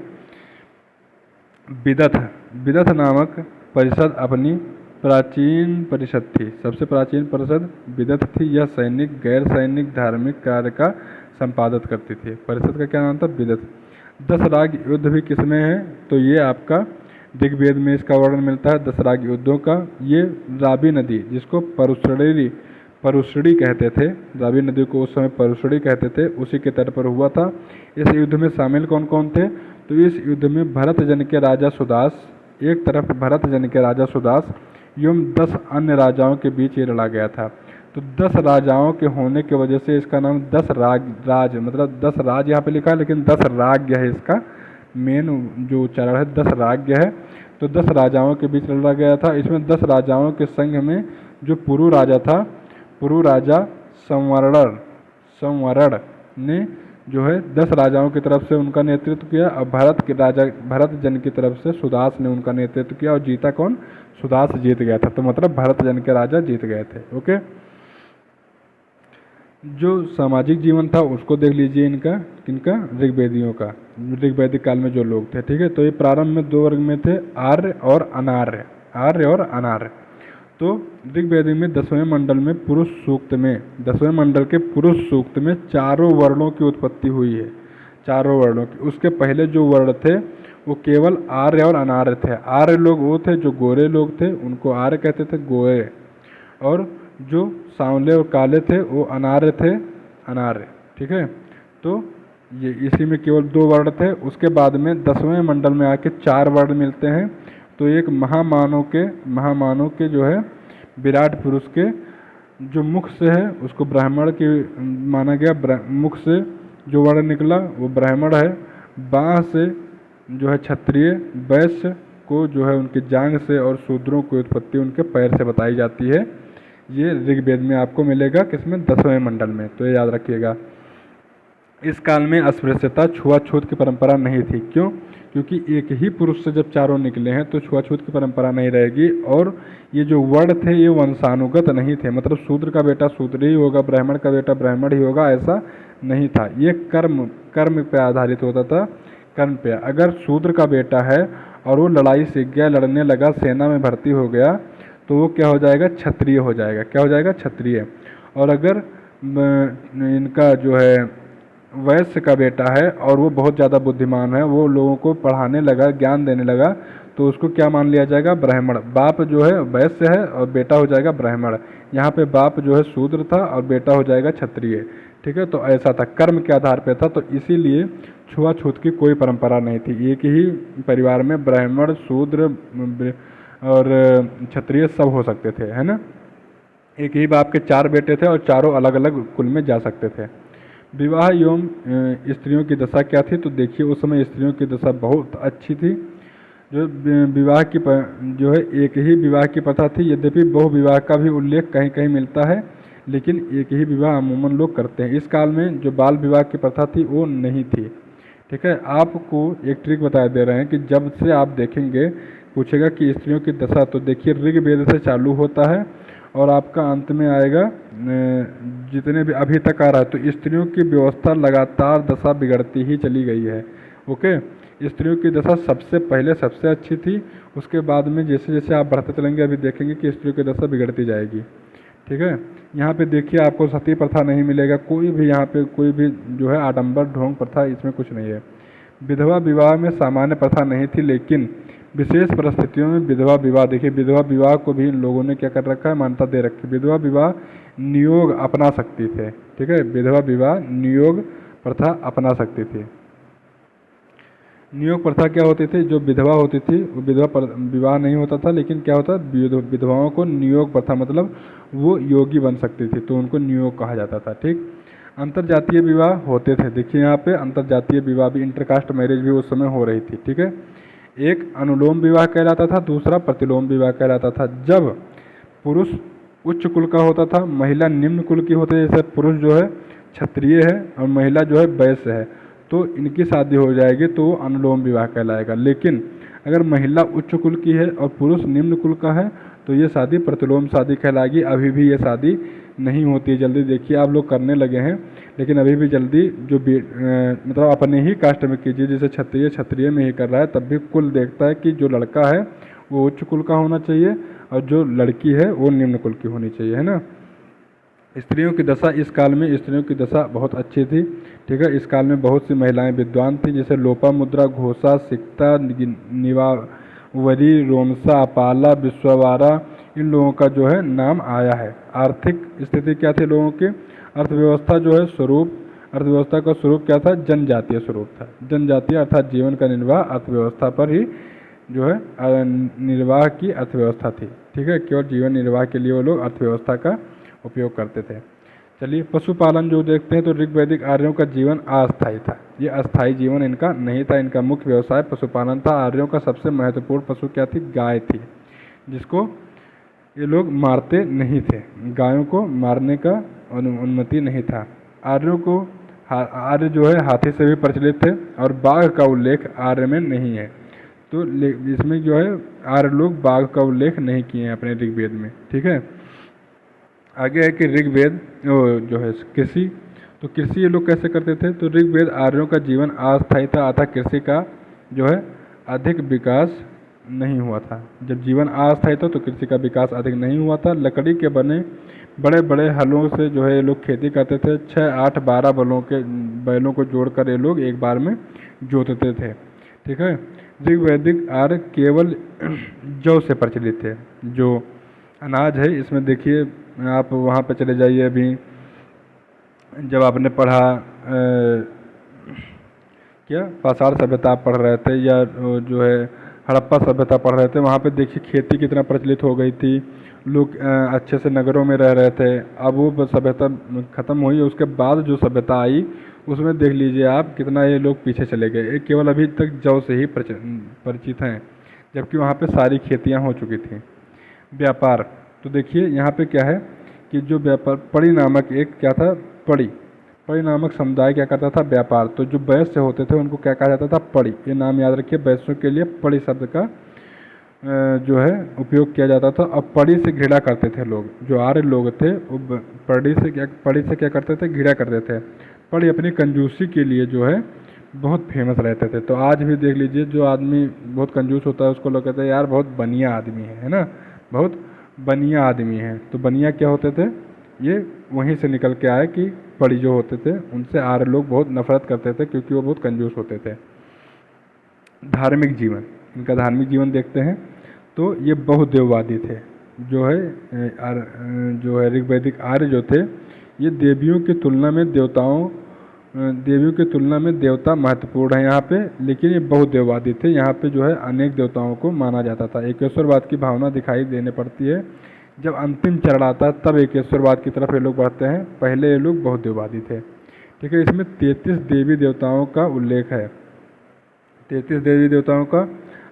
विदथ, विदथ नामक परिषद अपनी प्राचीन परिषद थी। सबसे प्राचीन परिषद विदथ थी। यह सैनिक गैर सैनिक धार्मिक कार्य का संपादित करती थी। परिषद का क्या नाम था? विदथ। 10 राग युद्ध भी किसमें है? तो ये आपका ऋग्वेद में इसका वर्णन मिलता है 10 राग युद्धों का। ये रावी नदी, जिसको परुषड़ी कहते थे, रावी नदी को उस समय परुषड़ी कहते थे, उसी के तट पर हुआ था। इस युद्ध में शामिल कौन कौन थे? तो इस युद्ध में भरत जन के राजा सुदास, एक तरफ भरत जन के राजा सुदास एवं 10 अन्य राजाओं के बीच ये लड़ा गया था। तो 10 राजाओं के होने की वजह से इसका नाम 10 राज मतलब 10 राज यहाँ पे लिखा है, लेकिन 10 राज्य है। इसका मेन जो उच्चारण है 10 राज्य है। तो 10 राजाओं के बीच लड़ा गया था। इसमें 10 राजाओं के संघ में जो पुरु राजा था, पुरु राजा संवरण ने जो है 10 राजाओं की तरफ से उनका नेतृत्व किया। और भरत जन की तरफ से सुदास ने उनका नेतृत्व किया। और जीता कौन? सुदास जीत गया था। तो मतलब भरत जन के राजा जीत गए थे, ओके। जो सामाजिक जीवन था उसको देख लीजिए इनका, किनका? ऋग्वेदियों का। ऋग्वैदिक काल में जो लोग थे, ठीक है। तो ये प्रारंभ में 2 वर्ग में थे, आर्य और अनार्य, आर्य और अनार्य। तो ऋग्वेदिक में 10वें मंडल में पुरुष सूक्त में, 10वें मंडल के पुरुष सूक्त में चारों वर्णों की उत्पत्ति हुई है, चारों वर्णों की। उसके पहले जो वर्ण थे वो केवल आर्य और अनार्य थे। आर्य लोग वो थे जो गोरे लोग थे, उनको आर्य कहते थे, गोरे। और जो सांवले और काले थे वो अनार्य थे, अनार्य, ठीक है। तो ये इसी में केवल 2 वर्ण थे। उसके बाद में 10वें मंडल में आके 4 वर्ण मिलते हैं। तो एक महामानव के जो है विराट पुरुष के जो मुख से है उसको ब्राह्मण की माना गया। मुख से जो वर्ण निकला वो ब्राह्मण है। बाँह से जो है क्षत्रिय, वैश्य को जो है उनके जांघ से, और शूद्रों की उत्पत्ति उनके पैर से बताई जाती है। ये ऋग्वेद में आपको मिलेगा, किसमें? 10वें मंडल में। तो ये याद रखिएगा। इस काल में अस्पृश्यता, छुआछूत की परंपरा नहीं थी। क्यों? क्योंकि एक ही पुरुष से जब चारों निकले हैं तो छुआछूत की परंपरा नहीं रहेगी। और ये जो वर्ण थे ये वंशानुगत नहीं थे, मतलब शूद्र का बेटा शूद्र ही होगा, ब्राह्मण का बेटा ब्राह्मण ही होगा, ऐसा नहीं था। ये कर्म पे आधारित होता था, कर्म पे। अगर शूद्र का बेटा है और वो लड़ाई सीख गया, लड़ने लगा, सेना में भर्ती हो गया, तो वो क्या हो जाएगा? क्षत्रिय हो जाएगा। क्या हो जाएगा? क्षत्रिय। और अगर इनका जो है वैश्य का बेटा है और वो बहुत ज़्यादा बुद्धिमान है, वो लोगों को पढ़ाने लगा, ज्ञान देने लगा, तो उसको क्या मान लिया जाएगा, ब्राह्मण। बाप जो है वैश्य है और बेटा हो जाएगा ब्राह्मण। यहाँ पे बाप जो है शूद्र था और बेटा हो जाएगा क्षत्रिय। ठीक है, तो ऐसा था, कर्म के आधार पे था, तो इसीलिए छुआछूत की कोई परंपरा नहीं थी। एक ही परिवार में ब्राह्मण, शूद्र और क्षत्रिय सब हो सकते थे, है ना। एक ही बाप के 4 बेटे थे और चारों अलग अलग कुल में जा सकते थे। विवाह एवं स्त्रियों की दशा क्या थी, तो देखिए उस समय स्त्रियों की दशा बहुत अच्छी थी। जो विवाह की जो है एक ही विवाह की प्रथा थी, यद्यपि बहु विवाह का भी उल्लेख कहीं कहीं मिलता है, लेकिन एक ही विवाह अमूमन लोग करते हैं। इस काल में जो बाल विवाह की प्रथा थी वो नहीं थी। ठीक है, आपको एक ट्रिक बता दे रहे हैं कि जब से आप देखेंगे, पूछेगा कि स्त्रियों की दशा, तो देखिए ऋग्वेद से चालू होता है और आपका अंत में आएगा जितने भी अभी तक आ रहा है, तो स्त्रियों की व्यवस्था लगातार दशा बिगड़ती ही चली गई है। ओके, स्त्रियों की दशा सबसे पहले सबसे अच्छी थी, उसके बाद में जैसे जैसे आप बढ़ते चलेंगे अभी देखेंगे कि स्त्रियों की दशा बिगड़ती जाएगी। ठीक है, यहाँ पे देखिए आपको सती प्रथा नहीं मिलेगा, कोई भी यहाँ पे कोई भी जो है आडंबर ढोंग प्रथा इसमें कुछ नहीं है। विधवा विवाह में सामान्य प्रथा नहीं थी, लेकिन विशेष परिस्थितियों में विधवा विवाह, देखिए विधवा विवाह को भी इन लोगों ने क्या कर रखा है, मान्यता दे रखी। विधवा विवाह नियोग अपना सकती थे। ठीक है, विधवा विवाह नियोग प्रथा अपना सकती थी। नियोग प्रथा क्या होती थी, जो विधवा होती थी वो विधवा विवाह नहीं होता था, लेकिन क्या होता, विधवाओं को नियोग प्रथा, मतलब वो योगी बन सकती थी, तो उनको नियोग कहा जाता था। ठीक, अंतरजातीय विवाह होते थे, देखिए यहाँ पे अंतरजातीय विवाह भी, इंटरकास्ट मैरिज भी उस समय हो रही थी। ठीक है, एक अनुलोम विवाह कहलाता था, दूसरा प्रतिलोम विवाह कहलाता था। जब पुरुष उच्च कुल का होता था, महिला निम्न कुल की होती है, जैसे पुरुष जो है क्षत्रिय है और महिला जो है वैश्य है, तो इनकी शादी हो जाएगी तो वो अनुलोम विवाह कहलाएगा। लेकिन अगर महिला उच्च कुल की है और पुरुष निम्न कुल का है तो ये शादी प्रतिलोम शादी कहलाएगी। अभी भी ये शादी नहीं होती है, जल्दी देखिए आप लोग करने लगे हैं, लेकिन अभी भी जल्दी जो मतलब अपने ही कास्ट में कीजिए, जैसे क्षत्रिय क्षत्रिय में ही कर रहा है, तब भी कुल देखता है कि जो लड़का है वो उच्च कुल का होना चाहिए और जो लड़की है वो निम्न कुल की होनी चाहिए, है ना। स्त्रियों की दशा, इस काल में स्त्रियों की दशा बहुत अच्छी थी। ठीक है, इस काल में बहुत सी महिलाएं विद्वान थी, जैसे लोपामुद्रा, घोषा, सिक्ता, निवावरी, रोमसा, अपाला, विश्ववारा, इन लोगों का जो है नाम आया है। आर्थिक स्थिति क्या थी लोगों की, अर्थव्यवस्था जो है स्वरूप, अर्थव्यवस्था का स्वरूप क्या था, जनजातीय स्वरूप था। जनजातीय अर्थात जीवन का निर्वाह अर्थव्यवस्था पर ही जो है निर्वाह की अर्थव्यवस्था थी। ठीक है, केवल जीवन निर्वाह के लिए वो लोग अर्थव्यवस्था का उपयोग करते थे। चलिए, पशुपालन जो देखते हैं तो ऋग्वैदिक आर्यों का जीवन अस्थायी था, ये अस्थायी जीवन इनका नहीं था, इनका मुख्य व्यवसाय पशुपालन था। आर्यों का सबसे महत्वपूर्ण पशु क्या थी, गाय थी, जिसको ये लोग मारते नहीं थे, गायों को मारने का अनुमति नहीं था। आर्यों को आर्य जो है हाथी से भी प्रचलित थे और बाघ का उल्लेख आर्य में नहीं है, तो इसमें जो है आर्य लोग बाघ का उल्लेख नहीं किए हैं अपने ऋग्वेद में। ठीक है, आगे है कि ऋग्वेद जो है कृषि, तो कृषि ये लोग कैसे करते थे, तो ऋग्वेद आर्यों का जीवन अस्थायी था, अतः कृषि का जो है अधिक विकास नहीं हुआ था। जब जीवन अस्थायी था तो कृषि का विकास अधिक नहीं हुआ था। लकड़ी के बने बड़े बड़े हलों से जो है ये लोग खेती करते थे, 6, 8, 12 बैलों को जोड़कर ये लोग एक बार में जोतते थे। ठीक है, ऋग्वैदिक आर्य केवल जौ से प्रचलित थे, जो अनाज है। इसमें देखिए आप वहाँ पे चले जाइए, अभी जब आपने पढ़ा क्या पाषाण सभ्यता आप पढ़ रहे थे या जो है हड़प्पा सभ्यता पढ़ रहे थे, वहाँ पे देखिए खेती कितना प्रचलित हो गई थी, लोग अच्छे से नगरों में रह रहे थे। अब वो सभ्यता खत्म हुई, उसके बाद जो सभ्यता आई उसमें देख लीजिए आप कितना ये लोग पीछे चले गए। केवल अभी तक जौ से ही परिचित हैं, जबकि वहाँ पे सारी खेतियाँ हो चुकी थी। व्यापार, तो देखिए यहाँ पे क्या है कि जो व्यापार, पड़ी नामक एक क्या था, पड़ी नामक समुदाय क्या करता था, व्यापार। तो जो वैश्य होते थे उनको क्या कहा जाता था, पड़ी। ये नाम याद रखिए, वैश्यों के लिए पड़ी शब्द का जो है उपयोग किया जाता था। अब पड़ी से घृणा करते थे लोग, जो आर्य लोग थे वो पड़ी से क्या करते थे, घृणा करते थे। पड़ी अपनी कंजूसी के लिए जो है बहुत फेमस रहते थे। तो आज भी देख लीजिए, जो आदमी बहुत कंजूस होता है उसको लोग कहते हैं यार बहुत बनिया आदमी है ना, बहुत बनिया आदमी है। तो बनिया क्या होते थे, ये वहीं से निकल के आए कि पड़ी जो होते थे उनसे आर्य लोग बहुत नफरत करते थे क्योंकि वो बहुत कंजूस होते थे। धार्मिक जीवन, इनका धार्मिक जीवन देखते हैं तो ये बहुदेववादी थे। जो है ऋग्वैदिक आर्य जो थे ये देवियों की तुलना में देवता महत्वपूर्ण है यहाँ पे, लेकिन ये बहुदेववादी थे। यहाँ पे जो है अनेक देवताओं को माना जाता था। एकेश्वरवाद की भावना दिखाई देने पड़ती है जब अंतिम चरण आता है, तब एकेश्वरवाद की तरफ ये लोग बढ़ते हैं। पहले ये लोग बहुदेववादी थे। ठीक है, इसमें 33 देवी देवताओं का उल्लेख है। 33 देवी देवताओं का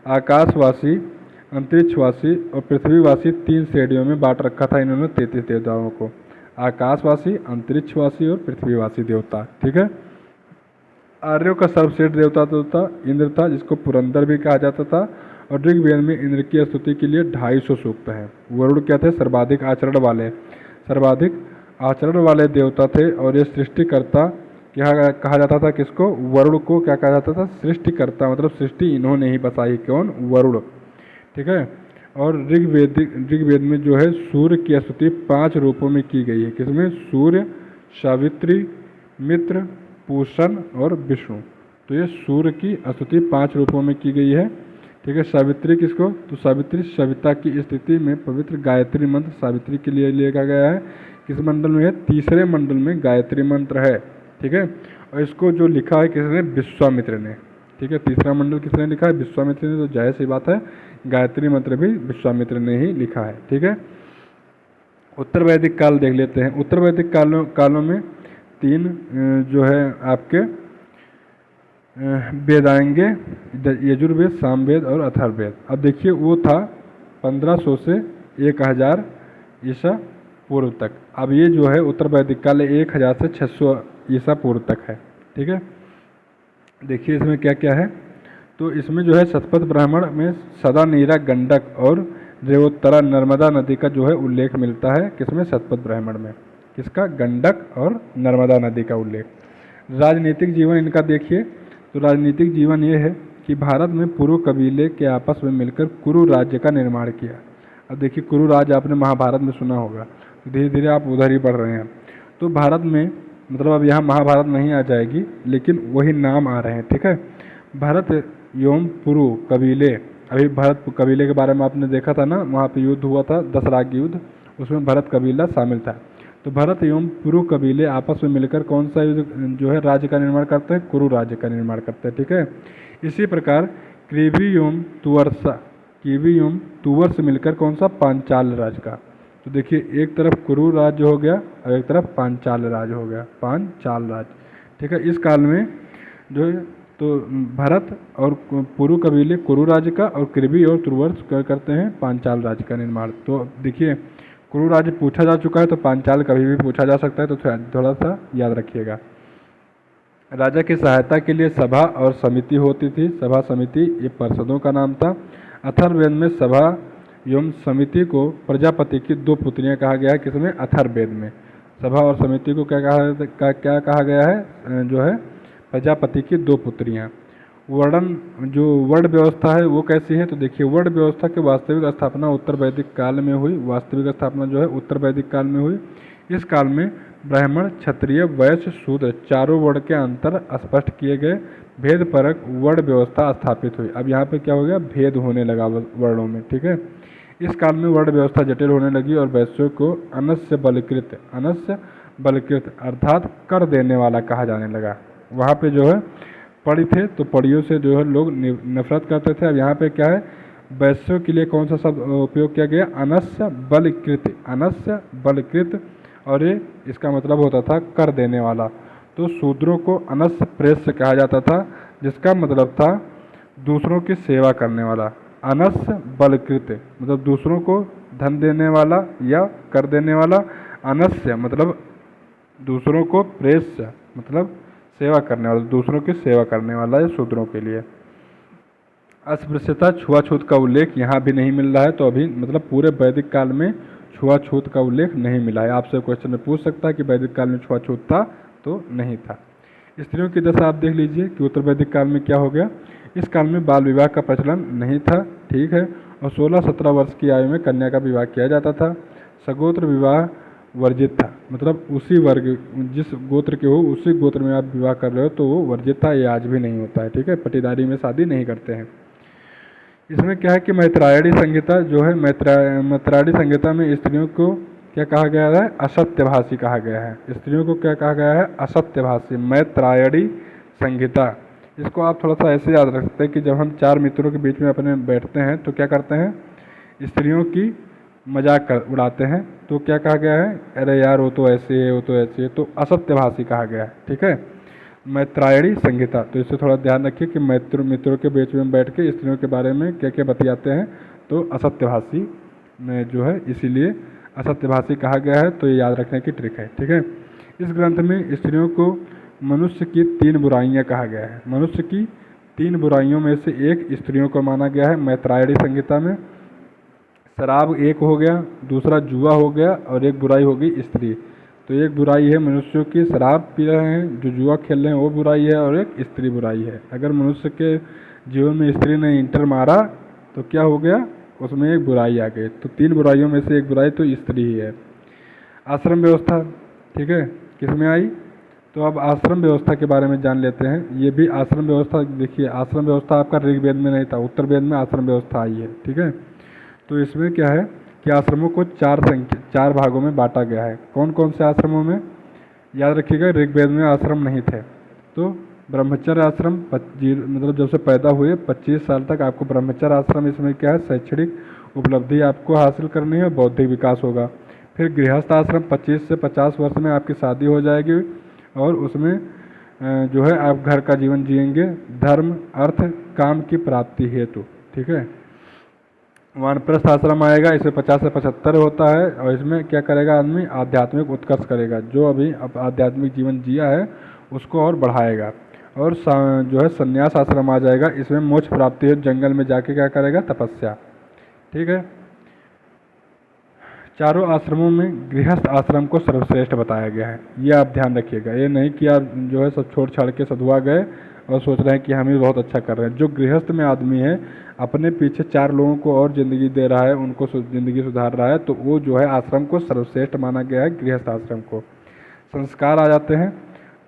आकाशवासी, अंतरिक्षवासी और पृथ्वीवासी 3 श्रेणियों में बांट रखा था इन्होंने 33 देवताओं को। आकाशवासी, अंतरिक्षवासी और पृथ्वीवासी देवता। ठीक है, आर्यों का सर्वश्रेष्ठ देवता तो था इंद्र था, जिसको पुरंदर भी कहा जाता था। और ऋग्वेद में इंद्र की स्तुति के लिए 250 सूक्त हैं। वरुण क्या थे? सर्वाधिक आचरण वाले देवता थे। और ये सृष्टिकर्ता क्या कहा जाता था? किसको? वरुण को क्या कहा जाता था? सृष्टिकर्ता, मतलब सृष्टि इन्होंने ही बसाई। कौन? वरुण। ठीक है, और ऋग्वेद में जो है सूर्य की स्तुति 5 रूपों में की गई है। किसमें? सूर्य, सावित्री, मित्र, पूषण और विष्णु। तो ये सूर्य की स्तुति 5 रूपों में की गई है। ठीक है, सावित्री किसको? तो सावित्री सविता की स्थिति में पवित्र गायत्री मंत्र सावित्री के लिए लिखा गया है। किस मंडल में है? तीसरे मंडल में गायत्री मंत्र है। ठीक है, और इसको जो लिखा है किसने? विश्वामित्र ने। ठीक है, तीसरा मंडल किसने लिखा है? विश्वामित्र ने। तो जाहिर सी बात है गायत्री मंत्र भी विश्वामित्र ने ही लिखा है। ठीक है, उत्तर वैदिक काल देख लेते हैं। उत्तर वैदिक कालों में 3 जो है आपके वेद आएंगे, यजुर्वेद, सामवेद और अथर्ववेद। अब देखिए वो था 1500 से 1000 ईसा पूर्व तक। अब ये जो है उत्तर वैदिक काल 1000 से 600 ईसा पूर्व तक है। ठीक है, देखिए इसमें क्या क्या है। तो इसमें जो है शतपथ ब्राह्मण में सदा नीरा, गंडक और रेवोत्तरा नर्मदा नदी का जो है उल्लेख मिलता है। किसमें? शतपथ ब्राह्मण में। किसका? गंडक और नर्मदा नदी का उल्लेख। राजनीतिक जीवन इनका देखिए, तो राजनीतिक जीवन ये है कि भारत में पुरु कबीले के आपस में मिलकर कुरु राज्य का निर्माण किया। अब देखिए कुरु राज्य आपने महाभारत में सुना होगा, तो धीरे धीरे आप उधर ही बढ़ रहे हैं। तो भारत में मतलब अब यहाँ महाभारत नहीं आ जाएगी, लेकिन वही नाम आ रहे हैं। ठीक है, भरत एवं पुरु कबीले। अभी भरत कबीले के बारे में आपने देखा था ना, वहाँ पे युद्ध हुआ था, दशराग युद्ध, उसमें भरत कबीला शामिल था। तो भरत एवं पुरु कबीले आपस में मिलकर कौन सा युद्ध जो है राज्य का निर्माण करते हैं? कुरु राज्य का निर्माण करते हैं। ठीक है, इसी प्रकार क्रीवी एवं तुवर से मिलकर कौन सा? पांचाल राज्य का। तो देखिए एक तरफ कुरु राज्य हो गया और एक तरफ पांचाल राज्य हो गया, पांचाल राज्य। ठीक है, इस काल में जो है तो भरत और पुरु कबीले कुरु राज्य का और कृभि और तुर्वस करते हैं पांचाल राज्य का निर्माण। तो देखिए कुरु राज्य पूछा जा चुका है, तो पांचाल कभी भी पूछा जा सकता है, तो थोड़ा सा याद रखिएगा। राजा की सहायता के लिए सभा और समिति होती थी। सभा समिति ये पार्षदों का नाम था। अथर्ववेद में सभा एवं समिति को प्रजापति की 2 पुत्रियां कहा गया है। किसमें? अथर्ववेद में सभा और समिति को क्या कहा गया है? जो है प्रजापति की 2 पुत्रियां। वर्ण व्यवस्था है वो कैसी है? तो देखिए वर्ण व्यवस्था की वास्तविक स्थापना उत्तर वैदिक काल में हुई। वास्तविक स्थापना जो है उत्तर वैदिक काल में हुई। इस काल में ब्राह्मण, क्षत्रिय, वैश्य, शूद्र चारों वर्ण के अंतर स्पष्ट किए गए। भेद परक वर्ण व्यवस्था स्थापित हुई। अब यहाँ पे क्या हो गया? भेद होने लगा वर्णों में। ठीक है, इस काल में वर्ण व्यवस्था जटिल होने लगी और वैश्यों को अनस्य बलकृत अर्थात कर देने वाला कहा जाने लगा। वहाँ पे जो है पड़ी थे तो पड़ियों से जो है लोग नफरत करते थे। अब यहाँ पे क्या है? वैश्यों के लिए कौन सा शब्द उपयोग किया गया? अनस्य बलकृत, और ये इसका मतलब होता था कर देने वाला। तो शूद्रों को अनस्य प्रेस्य कहा जाता था, जिसका मतलब था दूसरों की सेवा करने वाला। अनस्य बलकृत मतलब दूसरों को धन देने वाला या कर देने वाला। अनस्य मतलब दूसरों को, प्रेस्य मतलब सेवा करने वाला, दूसरों की सेवा करने वाला है शूद्रों के लिए। अस्पृश्यता, छुआछूत का उल्लेख यहाँ भी नहीं मिल रहा है। तो अभी मतलब पूरे वैदिक काल में छुआछूत का उल्लेख नहीं मिला है। आपसे क्वेश्चन में पूछ सकता है कि वैदिक काल में छुआछूत था, तो नहीं था। स्त्रियों की दशा आप देख लीजिए कि उत्तर वैदिक काल में क्या हो गया। इस काल में बाल विवाह का प्रचलन नहीं था। ठीक है, और 16-17 वर्ष की आयु में कन्या का विवाह किया जाता था। सगोत्र विवाह वर्जित था, मतलब उसी वर्ग जिस गोत्र के हो उसी गोत्र में आप विवाह कर रहे हो तो वो वर्जित था। ये आज भी नहीं होता है। ठीक है, पटीदारी में शादी नहीं करते हैं। इसमें क्या है कि मैत्रायणी संहिता जो है, मैत्रायणी संहिता में स्त्रियों को क्या कहा गया है? असत्यभाषी कहा गया है। स्त्रियों को क्या कहा गया है? असत्यभाषी। मैत्रायणी संहिता, इसको आप थोड़ा सा ऐसे याद रख सकते हैं कि जब हम चार मित्रों के बीच में अपने बैठते हैं तो क्या करते हैं? स्त्रियों की मजाक कर उड़ाते हैं, तो क्या कहा गया है? अरे यार वो तो ऐसे है, वो तो ऐसे है, तो असत्यभाषी कहा गया है। ठीक है, मैत्रायणी संहिता। तो इससे थोड़ा ध्यान रखिए कि मित्रों के बीच में बैठ के स्त्रियों के बारे में क्या क्या बतियाते हैं, तो असत्यभाषी में जो है इसीलिए असत्यभाषी कहा गया है। तो ये याद रखने की ट्रिक है। ठीक है, इस ग्रंथ में स्त्रियों को मनुष्य की 3 बुराइयां कहा गया है। मनुष्य की 3 बुराइयों में से एक स्त्रियों को माना गया है मैत्रायणी संहिता में। शराब एक हो गया, दूसरा जुआ हो गया, और एक बुराई होगी स्त्री। तो एक बुराई है मनुष्यों की, शराब पी रहे हैं, जो जुआ खेल रहे हैं वो बुराई है, और एक स्त्री बुराई है। अगर मनुष्य के जीवन में स्त्री ने इंटर मारा तो क्या हो गया? उसमें एक बुराई आ गई। तो 3 बुराइयों में से एक बुराई तो स्त्री ही है। आश्रम व्यवस्था, ठीक है, किसमें आई? तो अब आश्रम व्यवस्था के बारे में जान लेते हैं। ये भी आश्रम व्यवस्था, देखिए आश्रम व्यवस्था आपका ऋग्वेद में नहीं था, उत्तर वेद में आश्रम व्यवस्था आई है। ठीक है, तो इसमें क्या है कि आश्रमों को 4 भागों में बांटा गया है। कौन कौन से आश्रमों में? याद रखिएगा, ऋग्वेद में आश्रम नहीं थे। तो ब्रह्मचर्य आश्रम मतलब जब से पैदा हुए 25 साल तक आपको ब्रह्मचर्य आश्रम, इसमें क्या है? शैक्षणिक उपलब्धि आपको हासिल करनी है, बौद्धिक विकास होगा। फिर गृहस्थ आश्रम 25 से 50 वर्ष में आपकी शादी हो जाएगी, और उसमें जो है आप घर का जीवन जिएंगे धर्म अर्थ काम की प्राप्ति हेतु। ठीक है, वानप्रस्थ आश्रम आएगा, इसमें 50 से 75 होता है, और इसमें क्या करेगा आदमी? आध्यात्मिक उत्कर्ष करेगा, जो अभी अब आध्यात्मिक जीवन जिया है उसको और बढ़ाएगा। और जो है संन्यास आश्रम आ जाएगा, इसमें मोक्ष प्राप्ति है, जंगल में जाके क्या करेगा? तपस्या। ठीक है, चारों आश्रमों में गृहस्थ आश्रम को सर्वश्रेष्ठ बताया गया है। ये आप ध्यान रखिएगा, ये नहीं कि आप जो है सब छोड़ छाड़ के साधुआ गए और सोच रहे हैं कि हम ही बहुत अच्छा कर रहे हैं। जो गृहस्थ में आदमी है, अपने पीछे 4 लोगों को और ज़िंदगी दे रहा है, उनको ज़िंदगी सुधार रहा है, तो वो जो है आश्रम को सर्वश्रेष्ठ माना गया है, गृहस्थ आश्रम को। संस्कार आ जाते हैं,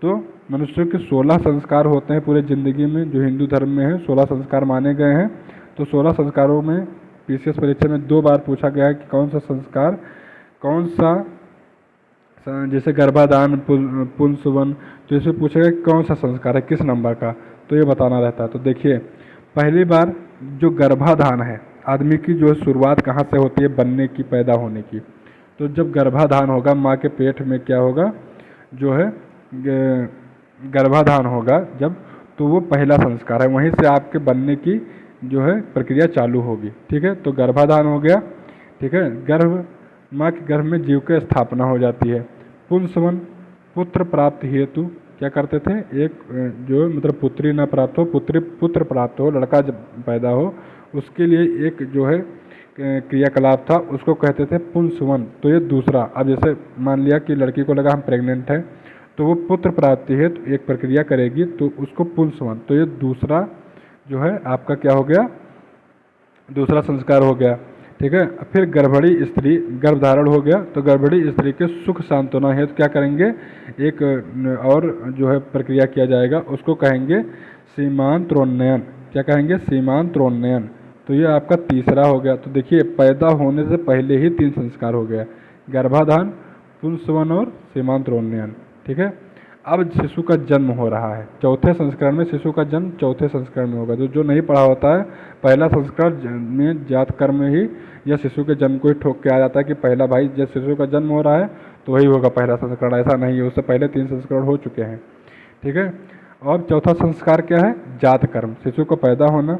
तो मनुष्यों के 16 संस्कार होते हैं पूरे ज़िंदगी में, जो हिंदू धर्म में है 16 संस्कार माने गए हैं। तो 16 संस्कारों में पीसीएस परीक्षा में 2 बार पूछा गया है कि कौन सा संस्कार, कौन सा, जैसे गर्भाधान पुंसवन, तो इसमें पूछेगा कि कौन सा संस्कार है, किस नंबर का, तो ये बताना रहता है। तो देखिए, पहली बार जो गर्भाधान है, आदमी की जो शुरुआत कहाँ से होती है? बनने की, पैदा होने की। तो जब गर्भाधान होगा, माँ के पेट में क्या होगा? जो है गर्भाधान होगा जब, तो वो पहला संस्कार है, वहीं से आपके बनने की जो है प्रक्रिया चालू होगी। ठीक है, तो गर्भाधान हो गया। ठीक है, माँ के गर्भ में जीव की स्थापना हो जाती है। पुंसवन, पुत्र प्राप्त हेतु क्या करते थे? एक जो मतलब पुत्री ना प्राप्त हो, पुत्र प्राप्त हो, लड़का जब पैदा हो, उसके लिए एक जो है क्रियाकलाप था, उसको कहते थे पुंसवन। तो ये दूसरा, अब जैसे मान लिया कि लड़की को लगा हम प्रेग्नेंट है, तो वो पुत्र प्राप्ति है तो एक प्रक्रिया करेगी, तो उसको पुंसवन। तो ये दूसरा जो है आपका क्या हो गया? दूसरा संस्कार हो गया। ठीक है, फिर गर्भवती स्त्री, गर्भधारण हो गया, तो गर्भवती स्त्री के सुख सांत्वना हेतु क्या करेंगे? एक और जो है प्रक्रिया किया जाएगा, उसको कहेंगे सीमांत्रोन्नयन। क्या कहेंगे? सीमांत्रोन्नयन। तो ये आपका तीसरा हो गया। तो देखिए, पैदा होने से पहले ही 3 संस्कार हो गया, गर्भाधान, पुंसवन और सीमांत्रोन्नयन। ठीक है, अब शिशु का जन्म हो रहा है, चौथे संस्करण में शिशु का जन्म चौथे संस्करण में होगा। जो नहीं पढ़ा होता है, पहला संस्कार में जात कर्म ही या शिशु के जन्म को ही ठोक के आ जाता है कि पहला भाई जब शिशु का जन्म हो रहा है तो वही होगा पहला संस्करण। ऐसा नहीं है, उससे पहले 3 संस्करण हो चुके हैं। ठीक है, और चौथा संस्कार क्या है? जात कर्म, शिशु को पैदा होना।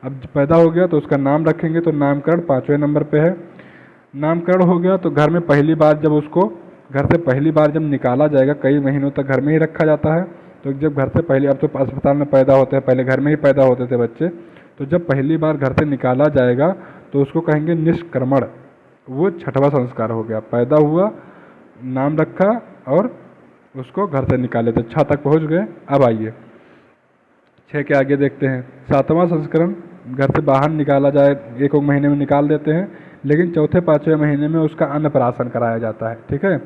अब पैदा हो गया तो उसका नाम रखेंगे, तो नामकरण 5वें नंबर पे है। नामकरण हो गया तो घर में पहली बार जब उसको घर से पहली बार जब निकाला जाएगा, कई महीनों तक घर में ही रखा जाता है, तो जब घर से पहले, अब तो अस्पताल में पैदा होते हैं, पहले घर में ही पैदा होते थे बच्चे, तो जब पहली बार घर से निकाला जाएगा तो उसको कहेंगे निष्क्रमण। वो 6वां संस्कार हो गया, पैदा हुआ, नाम रखा और उसको घर से निकाले, तो 6 तक पहुँच गए। अब आइए 6 के आगे देखते हैं। 7वां संस्करण, घर से बाहर निकाला जाए, 1 महीने में निकाल देते हैं, लेकिन चौथे 5वें महीने में उसका अन्नप्राशन कराया जाता है। ठीक है,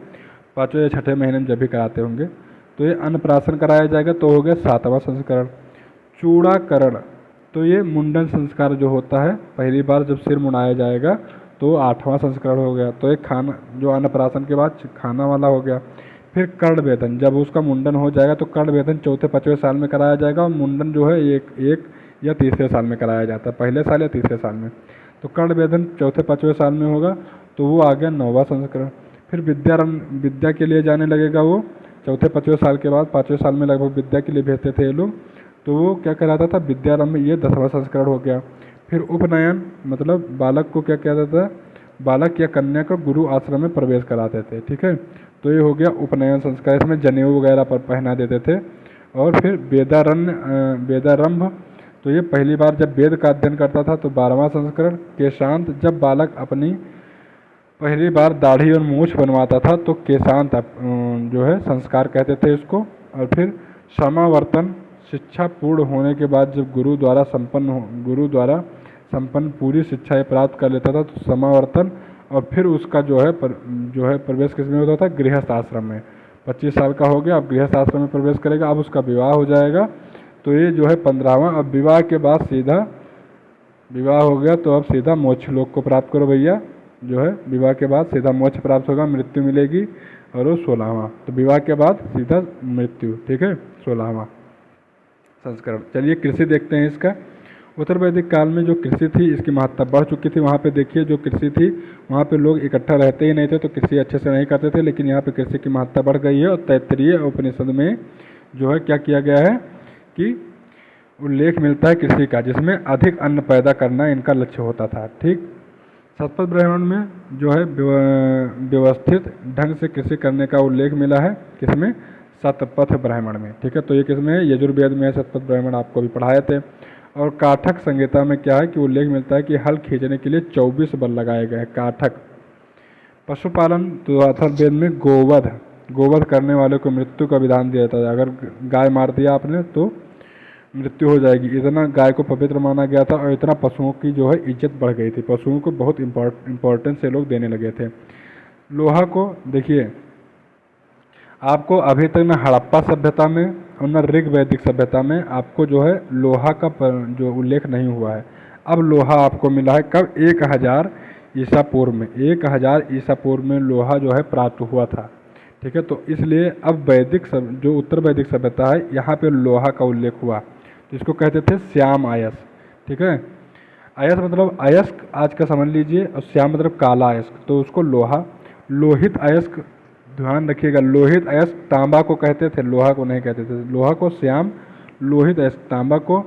5वें या 6ठे महीने में जब भी कराते होंगे, तो ये अन्नप्राशन कराया जाएगा, तो हो गया 7वां संस्करण। चूड़ाकरण, तो ये मुंडन संस्कार जो होता है, पहली बार जब सिर मुंडाया जाएगा तो 8वां संस्करण हो गया। तो एक खाना जो अन्नप्राशन के बाद खाना वाला हो गया। फिर कर्ण वेदन, जब उसका मुंडन हो जाएगा तो कर्ण वेदन 4-5वें साल में कराया जाएगा, और मुंडन जो है एक या तीसरे साल में कराया जाता है, पहले साल या तीसरे साल में। तो कर्ण वेदन 4-5वें साल में होगा, तो वो आ गया 9वां संस्करण। फिर विद्या के लिए जाने लगेगा वो 4-5वें साल के बाद, 5वें साल में लगभग विद्या के लिए भेजते थे ये लोग, तो वो क्या कहलाता था, विद्यारंभ, ये 10वां संस्करण हो गया। फिर उपनयन, मतलब बालक को क्या कहता था, बालक या कन्या को गुरु आश्रम में प्रवेश कराते थे, ठीक है। तो ये हो गया उपनयन संस्कार, इसमें जनेऊ वगैरह पर पहना देते थे। और फिर वेदारंभ, तो ये पहली बार जब वेद का अध्ययन करता था, तो 12वां संस्करण। केशांत, जब बालक अपनी पहली बार दाढ़ी और मूछ बनवाता था, तो केशांत जो है संस्कार कहते थे इसको। और फिर समावर्तन, शिक्षा पूर्ण होने के बाद जब गुरु द्वारा संपन्न पूरी शिक्षाएं प्राप्त कर लेता था, तो समावर्तन। और फिर उसका जो है प्रवेश किस में होता था, गृहस्थ आश्रम में। 25 साल का हो गया, अब गृहस्थ आश्रम में प्रवेश करेगा, अब उसका विवाह हो जाएगा, तो ये जो है 15वां। अब विवाह के बाद सीधा विवाह हो गया, तो अब सीधा मोक्ष लोक को प्राप्त करो भैया, जो है विवाह के बाद सीधा मोक्ष प्राप्त होगा, मृत्यु मिलेगी, और वो 16वां। तो विवाह के बाद सीधा मृत्यु, ठीक है, 16वां संस्करण। चलिए कृषि देखते हैं इसका। उत्तर वैदिक काल में जो कृषि थी, इसकी महत्ता बढ़ चुकी थी। वहाँ पे देखिए जो कृषि थी, वहाँ पे लोग इकट्ठा रहते ही नहीं थे, तो कृषि अच्छे से नहीं करते थे, लेकिन यहाँ पे कृषि की महत्ता बढ़ गई है। और तैत्तिरीय उपनिषद में जो है क्या किया गया है कि उल्लेख मिलता है कृषि का, जिसमें अधिक अन्न पैदा करना इनका लक्ष्य होता था, ठीक। शतपथ ब्राह्मण में जो है व्यवस्थित ढंग से कृषि करने का उल्लेख मिला है, किसमें, शतपथ ब्राह्मण में, ठीक है। तो ये किसमें है, यजुर्वेद में है, शतपथ ब्राह्मण आपको भी पढ़ाए थे। और काठक संहिता में क्या है कि उल्लेख मिलता है कि हल खींचने के लिए 24 बल लगाए गए हैं, काठक। पशुपालन, तो अथर्ववेद में गोवध करने वाले को मृत्यु का विधान दिया जाता है। अगर गाय मार दिया आपने तो मृत्यु हो जाएगी, इतना गाय को पवित्र माना गया था, और इतना पशुओं की जो है इज्जत बढ़ गई थी, पशुओं को बहुत इम्पोर्टेंस से लोग देने लगे थे। लोहा को देखिए, आपको अभी तक न हड़प्पा सभ्यता में और न ऋग वैदिक सभ्यता में आपको जो है लोहा का जो उल्लेख नहीं हुआ है। अब लोहा आपको मिला है कब, 1000 ईसा पूर्व में, 1000 ईसा पूर्व में लोहा जो है प्राप्त हुआ था, ठीक है। तो इसलिए अब जो उत्तर वैदिक सभ्यता है, यहाँ पे लोहा का उल्लेख हुआ, तो इसको कहते थे श्याम अयस्क, ठीक है। अयस्क मतलब अयस्क आज का समझ लीजिए, और श्याम मतलब काला अयस्क, तो उसको लोहा। लोहित अयस्क, ध्यान रखिएगा, लोहित अयस्क तांबा को कहते थे, लोहा को नहीं कहते थे। लोहा को श्याम, लोहित अयस्क तांबा को,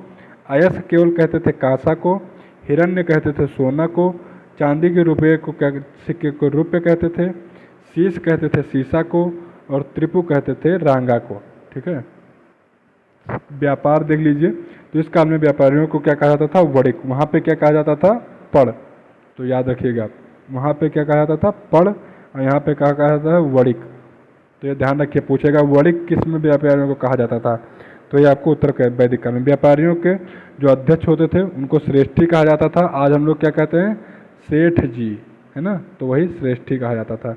अयस्क केवल कहते थे कांसा को, हिरण्य कहते थे सोना को, चांदी के रुपये को सिक्के को रुपये कहते थे, शीश कहते थे सीसा को, और त्रिपु कहते थे रांगा को, ठीक है। व्यापार देख लीजिए, तो इस काल में व्यापारियों को क्या कहा जाता था, वणिक। वहाँ पे क्या कहा जाता था, पढ़, तो याद रखिएगा, वहाँ पे क्या कहा जाता था, पढ़, और यहाँ पे कहा जाता है वणिक। तो ये ध्यान रखिए, पूछेगा वणिक किस में व्यापारियों को कहा जाता था, तो ये आपको उत्तर वैदिक काल में। व्यापारियों के जो अध्यक्ष होते थे उनको श्रेष्ठी कहा जाता था, आज हम लोग क्या कहते हैं, सेठ जी, है ना, तो वही श्रेष्ठी कहा जाता था।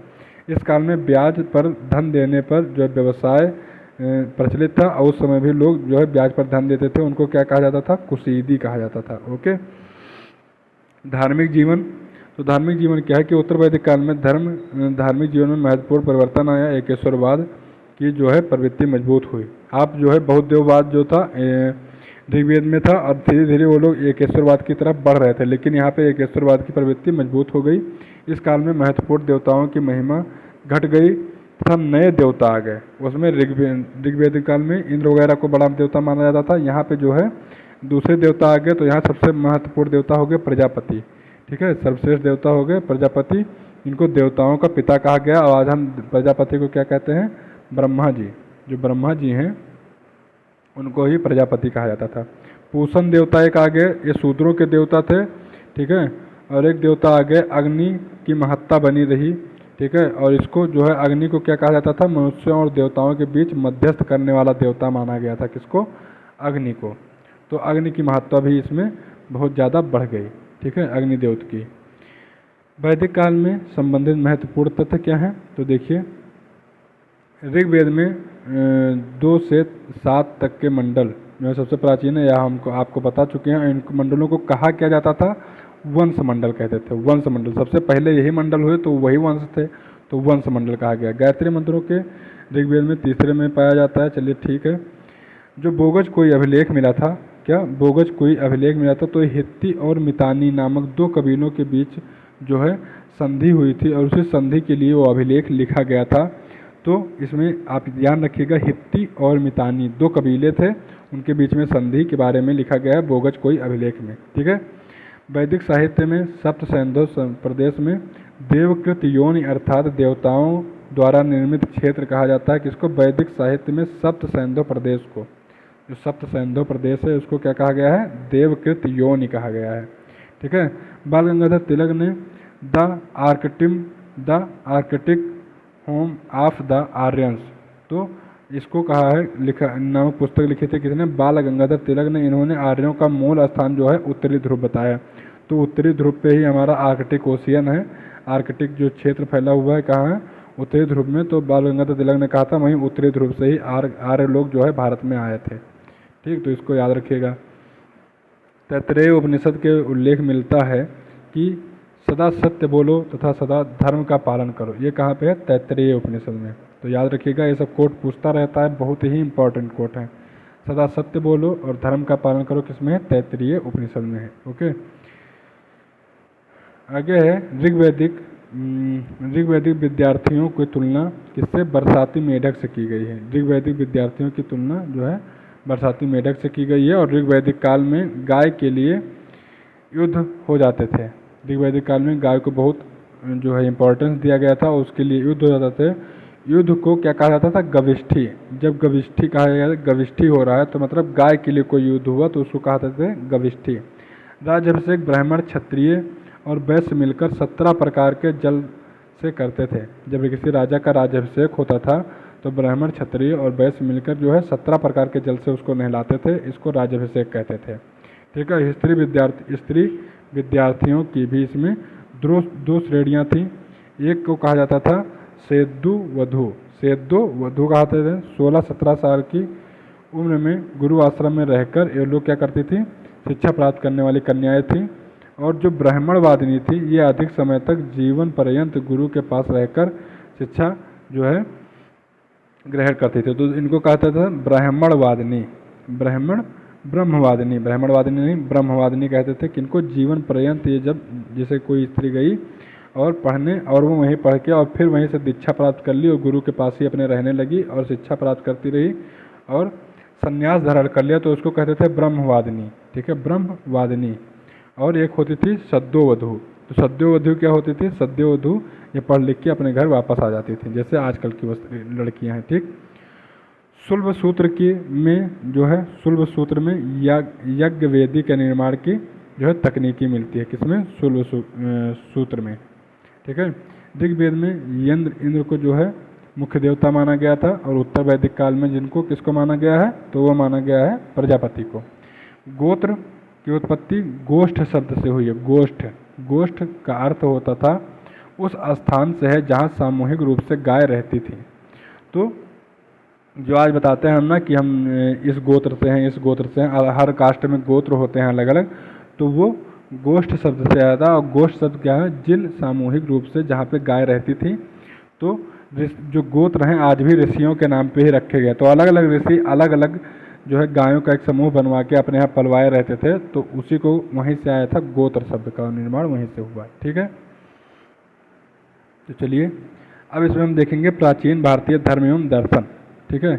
इस काल में ब्याज पर धन देने पर जो व्यवसाय प्रचलित था, और उस समय भी लोग जो है ब्याज पर धन देते थे, उनको क्या कहा जाता था, कुसीदी कहा जाता था, ओके। धार्मिक जीवन, तो धार्मिक जीवन क्या है कि उत्तर वैदिक काल में धार्मिक जीवन में महत्वपूर्ण परिवर्तन आया। एकेश्वरवाद की जो है प्रवृत्ति मजबूत हुई। आप जो है बहुत देववाद जो था ऋग्वेद में था, और धीरे धीरे वो लोग एकेश्वरवाद की तरफ बढ़ रहे थे, लेकिन यहाँ पे एकेश्वरवाद की प्रवृत्ति मजबूत हो गई। इस काल में महत्वपूर्ण देवताओं की महिमा घट गई तथा नए देवता आ गए। उसमें ऋग्वेदिक काल में इंद्र वगैरह को बड़ा देवता माना जाता था, यहाँ पे जो है दूसरे देवता आ गए। तो यहाँ सबसे महत्वपूर्ण देवता हो गए प्रजापति, ठीक है, सर्वश्रेष्ठ देवता हो गए प्रजापति, इनको देवताओं का पिता कहा गया। और आज हम प्रजापति को क्या कहते हैं, ब्रह्मा जी। जो ब्रह्मा जी हैं उनको ही प्रजापति कहा जाता था। पूषण देवता एक आ गए, ये शूद्रों के देवता थे, ठीक है। और एक देवता आ गए, अग्नि की महत्ता बनी रही, ठीक है। और इसको जो है अग्नि को क्या कहा जाता था, मनुष्यों और देवताओं के बीच मध्यस्थ करने वाला देवता माना गया था, किसको, अग्नि को। तो अग्नि की महत्ता भी इसमें बहुत ज़्यादा बढ़ गई, ठीक है, अग्निदेव की। वैदिक काल में संबंधित महत्वपूर्ण तथ्य क्या हैं, तो देखिए ऋग्वेद में 2 से 7 तक के मंडल जो है सबसे प्राचीन है, यह हमको आपको बता चुके हैं। इन मंडलों को कहा क्या जाता था, वंश मंडल कहते थे। वंश मंडल, सबसे पहले यही मंडल हुए तो वही वंश थे, तो वंश मंडल कहा गया। गायत्री मंत्रों के ऋग्वेद में तीसरे में पाया जाता है। चलिए ठीक है। जो बोगज कोई अभिलेख मिला था, क्या बोगज कोई अभिलेख मिला था, तो हित्ती और मितानी नामक दो कबीलों के बीच जो है संधि हुई थी और उसी संधि के लिए वो अभिलेख लिखा गया था। तो इसमें आप ध्यान रखिएगा, हित्ती और मितानी दो कबीले थे, उनके बीच में संधि के बारे में लिखा गया है बोगज कोई अभिलेख में। ठीक है। वैदिक साहित्य में सप्त सैंधव प्रदेश में देवकृत योनि अर्थात देवताओं द्वारा निर्मित क्षेत्र कहा जाता है। किसको? वैदिक साहित्य में सप्त सैंधव प्रदेश को, जो सप्त सैंधव प्रदेश है उसको क्या कहा गया है? देवकृत योनि कहा गया है। ठीक है। बाल गंगाधर तिलक ने the Arctic home of the Aryans, तो इसको कहा है, लिखा नामक पुस्तक लिखी थी किसने? बाल गंगाधर तिलक ने। इन्होंने आर्यों का मूल स्थान जो है उत्तरी ध्रुव बताया। तो उत्तरी ध्रुव पे ही हमारा आर्कटिक ओशियन है, आर्कटिक जो क्षेत्र फैला हुआ है कहाँ है? उत्तरी ध्रुव में। तो बाल गंगाधर तिलक ने कहा था वहीं उत्तरी ध्रुव से ही आर्य लोग जो है भारत में आए थे। ठीक, तो इसको याद रखिएगा। तैत्तरीय उपनिषद के उल्लेख मिलता है कि सदा सत्य बोलो तथा सदा धर्म का पालन करो। ये कहाँ पे है? तैत्तरीय उपनिषद में। तो याद रखिएगा, ये सब कोट पूछता रहता है, बहुत ही इंपॉर्टेंट कोट है। सदा सत्य बोलो और धर्म का पालन करो, किसमें है? तैत्तरीय उपनिषद में है। ओके। आगे है ऋग्वैदिक विद्यार्थियों की तुलना किससे? बरसाती मेढक से की गई है। ऋग्वैदिक विद्यार्थियों की तुलना जो है बरसाती मेढक से की गई है। और ऋग्वैदिक काल में गाय के लिए युद्ध हो जाते थे। ऋग्वैदिक काल में गाय को बहुत जो है इम्पोर्टेंस दिया गया था, उसके लिए युद्ध हो जाते थे। युद्ध को क्या कहा जाता था? गविष्ठी। जब गविष्ठी कहा गया, गविष्ठी हो रहा है तो मतलब गाय के लिए कोई युद्ध हुआ तो उसको कहते थे गविष्ठी। राज्याभिषेक ब्राह्मण, क्षत्रिय और वैश्य मिलकर 17 प्रकार के जल से करते थे। जब किसी राजा का राज्याभिषेक होता था तो ब्राह्मण, क्षत्रिय और वैश्य मिलकर जो है 17 प्रकार के जल से उसको नहलाते थे। इसको राज्याभिषेक कहते थे। ठीक है। स्त्री विद्यार्थियों की भी इसमें दो श्रेणियाँ थीं। एक को कहा जाता था सेद्दु वधु। सेद्दु वधु कहते थे। 16-17 साल की उम्र में गुरु आश्रम में रहकर ये लोग क्या करती थी? शिक्षा प्राप्त करने वाली कन्याएं थीं। और जो ब्राह्मणवादिनी थी ये अधिक समय तक जीवन पर्यंत गुरु के पास रहकर शिक्षा जो है ग्रहण करती थी। तो इनको कहते थे ब्राह्मणवादिनी। ब्रह्मवादिनी नहीं, ब्रह्मवादिनी कहते थे। किनको? जीवन पर्यंत। ये जब जैसे कोई स्त्री गई और पढ़ने और वो वहीं पढ़ के और फिर वहीं से दीक्षा प्राप्त कर ली और गुरु के पास ही अपने रहने लगी और शिक्षा प्राप्त करती रही और संन्यास धारण कर लिया, तो उसको कहते थे ब्रह्मवादिनी। ठीक है, ब्रह्मवादिनी। और एक होती थी सद्योवधू। तो सद्योवधू क्या होती थी? सद्योवधू ये पढ़ लिख के अपने घर वापस आ जाती थी, जैसे आजकल की लड़कियां हैं। ठीक। शुल्ब सूत्र की में जो है, शुल्ब सूत्र में यज्ञ वेदी के निर्माण की जो है तकनीकी मिलती है। किसमें? शुल्ब सूत्र में। ठीक है। ऋग्वेद में इंद्र को जो है मुख्य देवता माना गया था और उत्तर वैदिक काल में जिनको किसको माना गया है? तो वो माना गया है प्रजापति को। गोत्र की उत्पत्ति गोष्ठ शब्द से हुई है। गोष्ठ का अर्थ होता था उस स्थान से है जहाँ सामूहिक रूप से गाय रहती थी। तो जो आज बताते हैं हम ना कि हम इस गोत्र से हैं, इस गोत्र से हैं, हर कास्ट में गोत्र होते हैं अलग अलग, तो वो गोष्ठ शब्द से आया था। और गोष्ठ शब्द क्या है? जिन सामूहिक रूप से जहाँ पे गाय रहती थी। तो जो गोत्र हैं आज भी ऋषियों के नाम पे ही रखे गए। तो अलग अलग ऋषि अलग अलग जो है गायों का एक समूह बनवा के अपने यहाँ पलवाए रहते थे, तो उसी को वहीं से आया था, गोत्र शब्द का निर्माण वहीं से हुआ। ठीक है। तो चलिए अब इसमें हम देखेंगे प्राचीन भारतीय धर्म एवं दर्शन। ठीक है।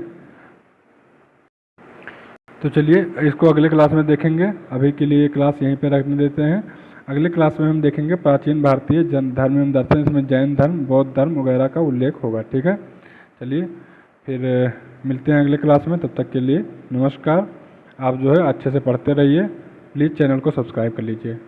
तो चलिए इसको अगले क्लास में देखेंगे। अभी के लिए क्लास यहीं पे रखने देते हैं। अगले क्लास में हम देखेंगे प्राचीन भारतीय धर्म एवं दर्शन। इसमें जैन धर्म, बौद्ध धर्म वगैरह का उल्लेख होगा। ठीक है। चलिए फिर मिलते हैं अगले क्लास में। तब तक के लिए नमस्कार। आप जो है अच्छे से पढ़ते रहिए। प्लीज़ चैनल को सब्सक्राइब कर लीजिए।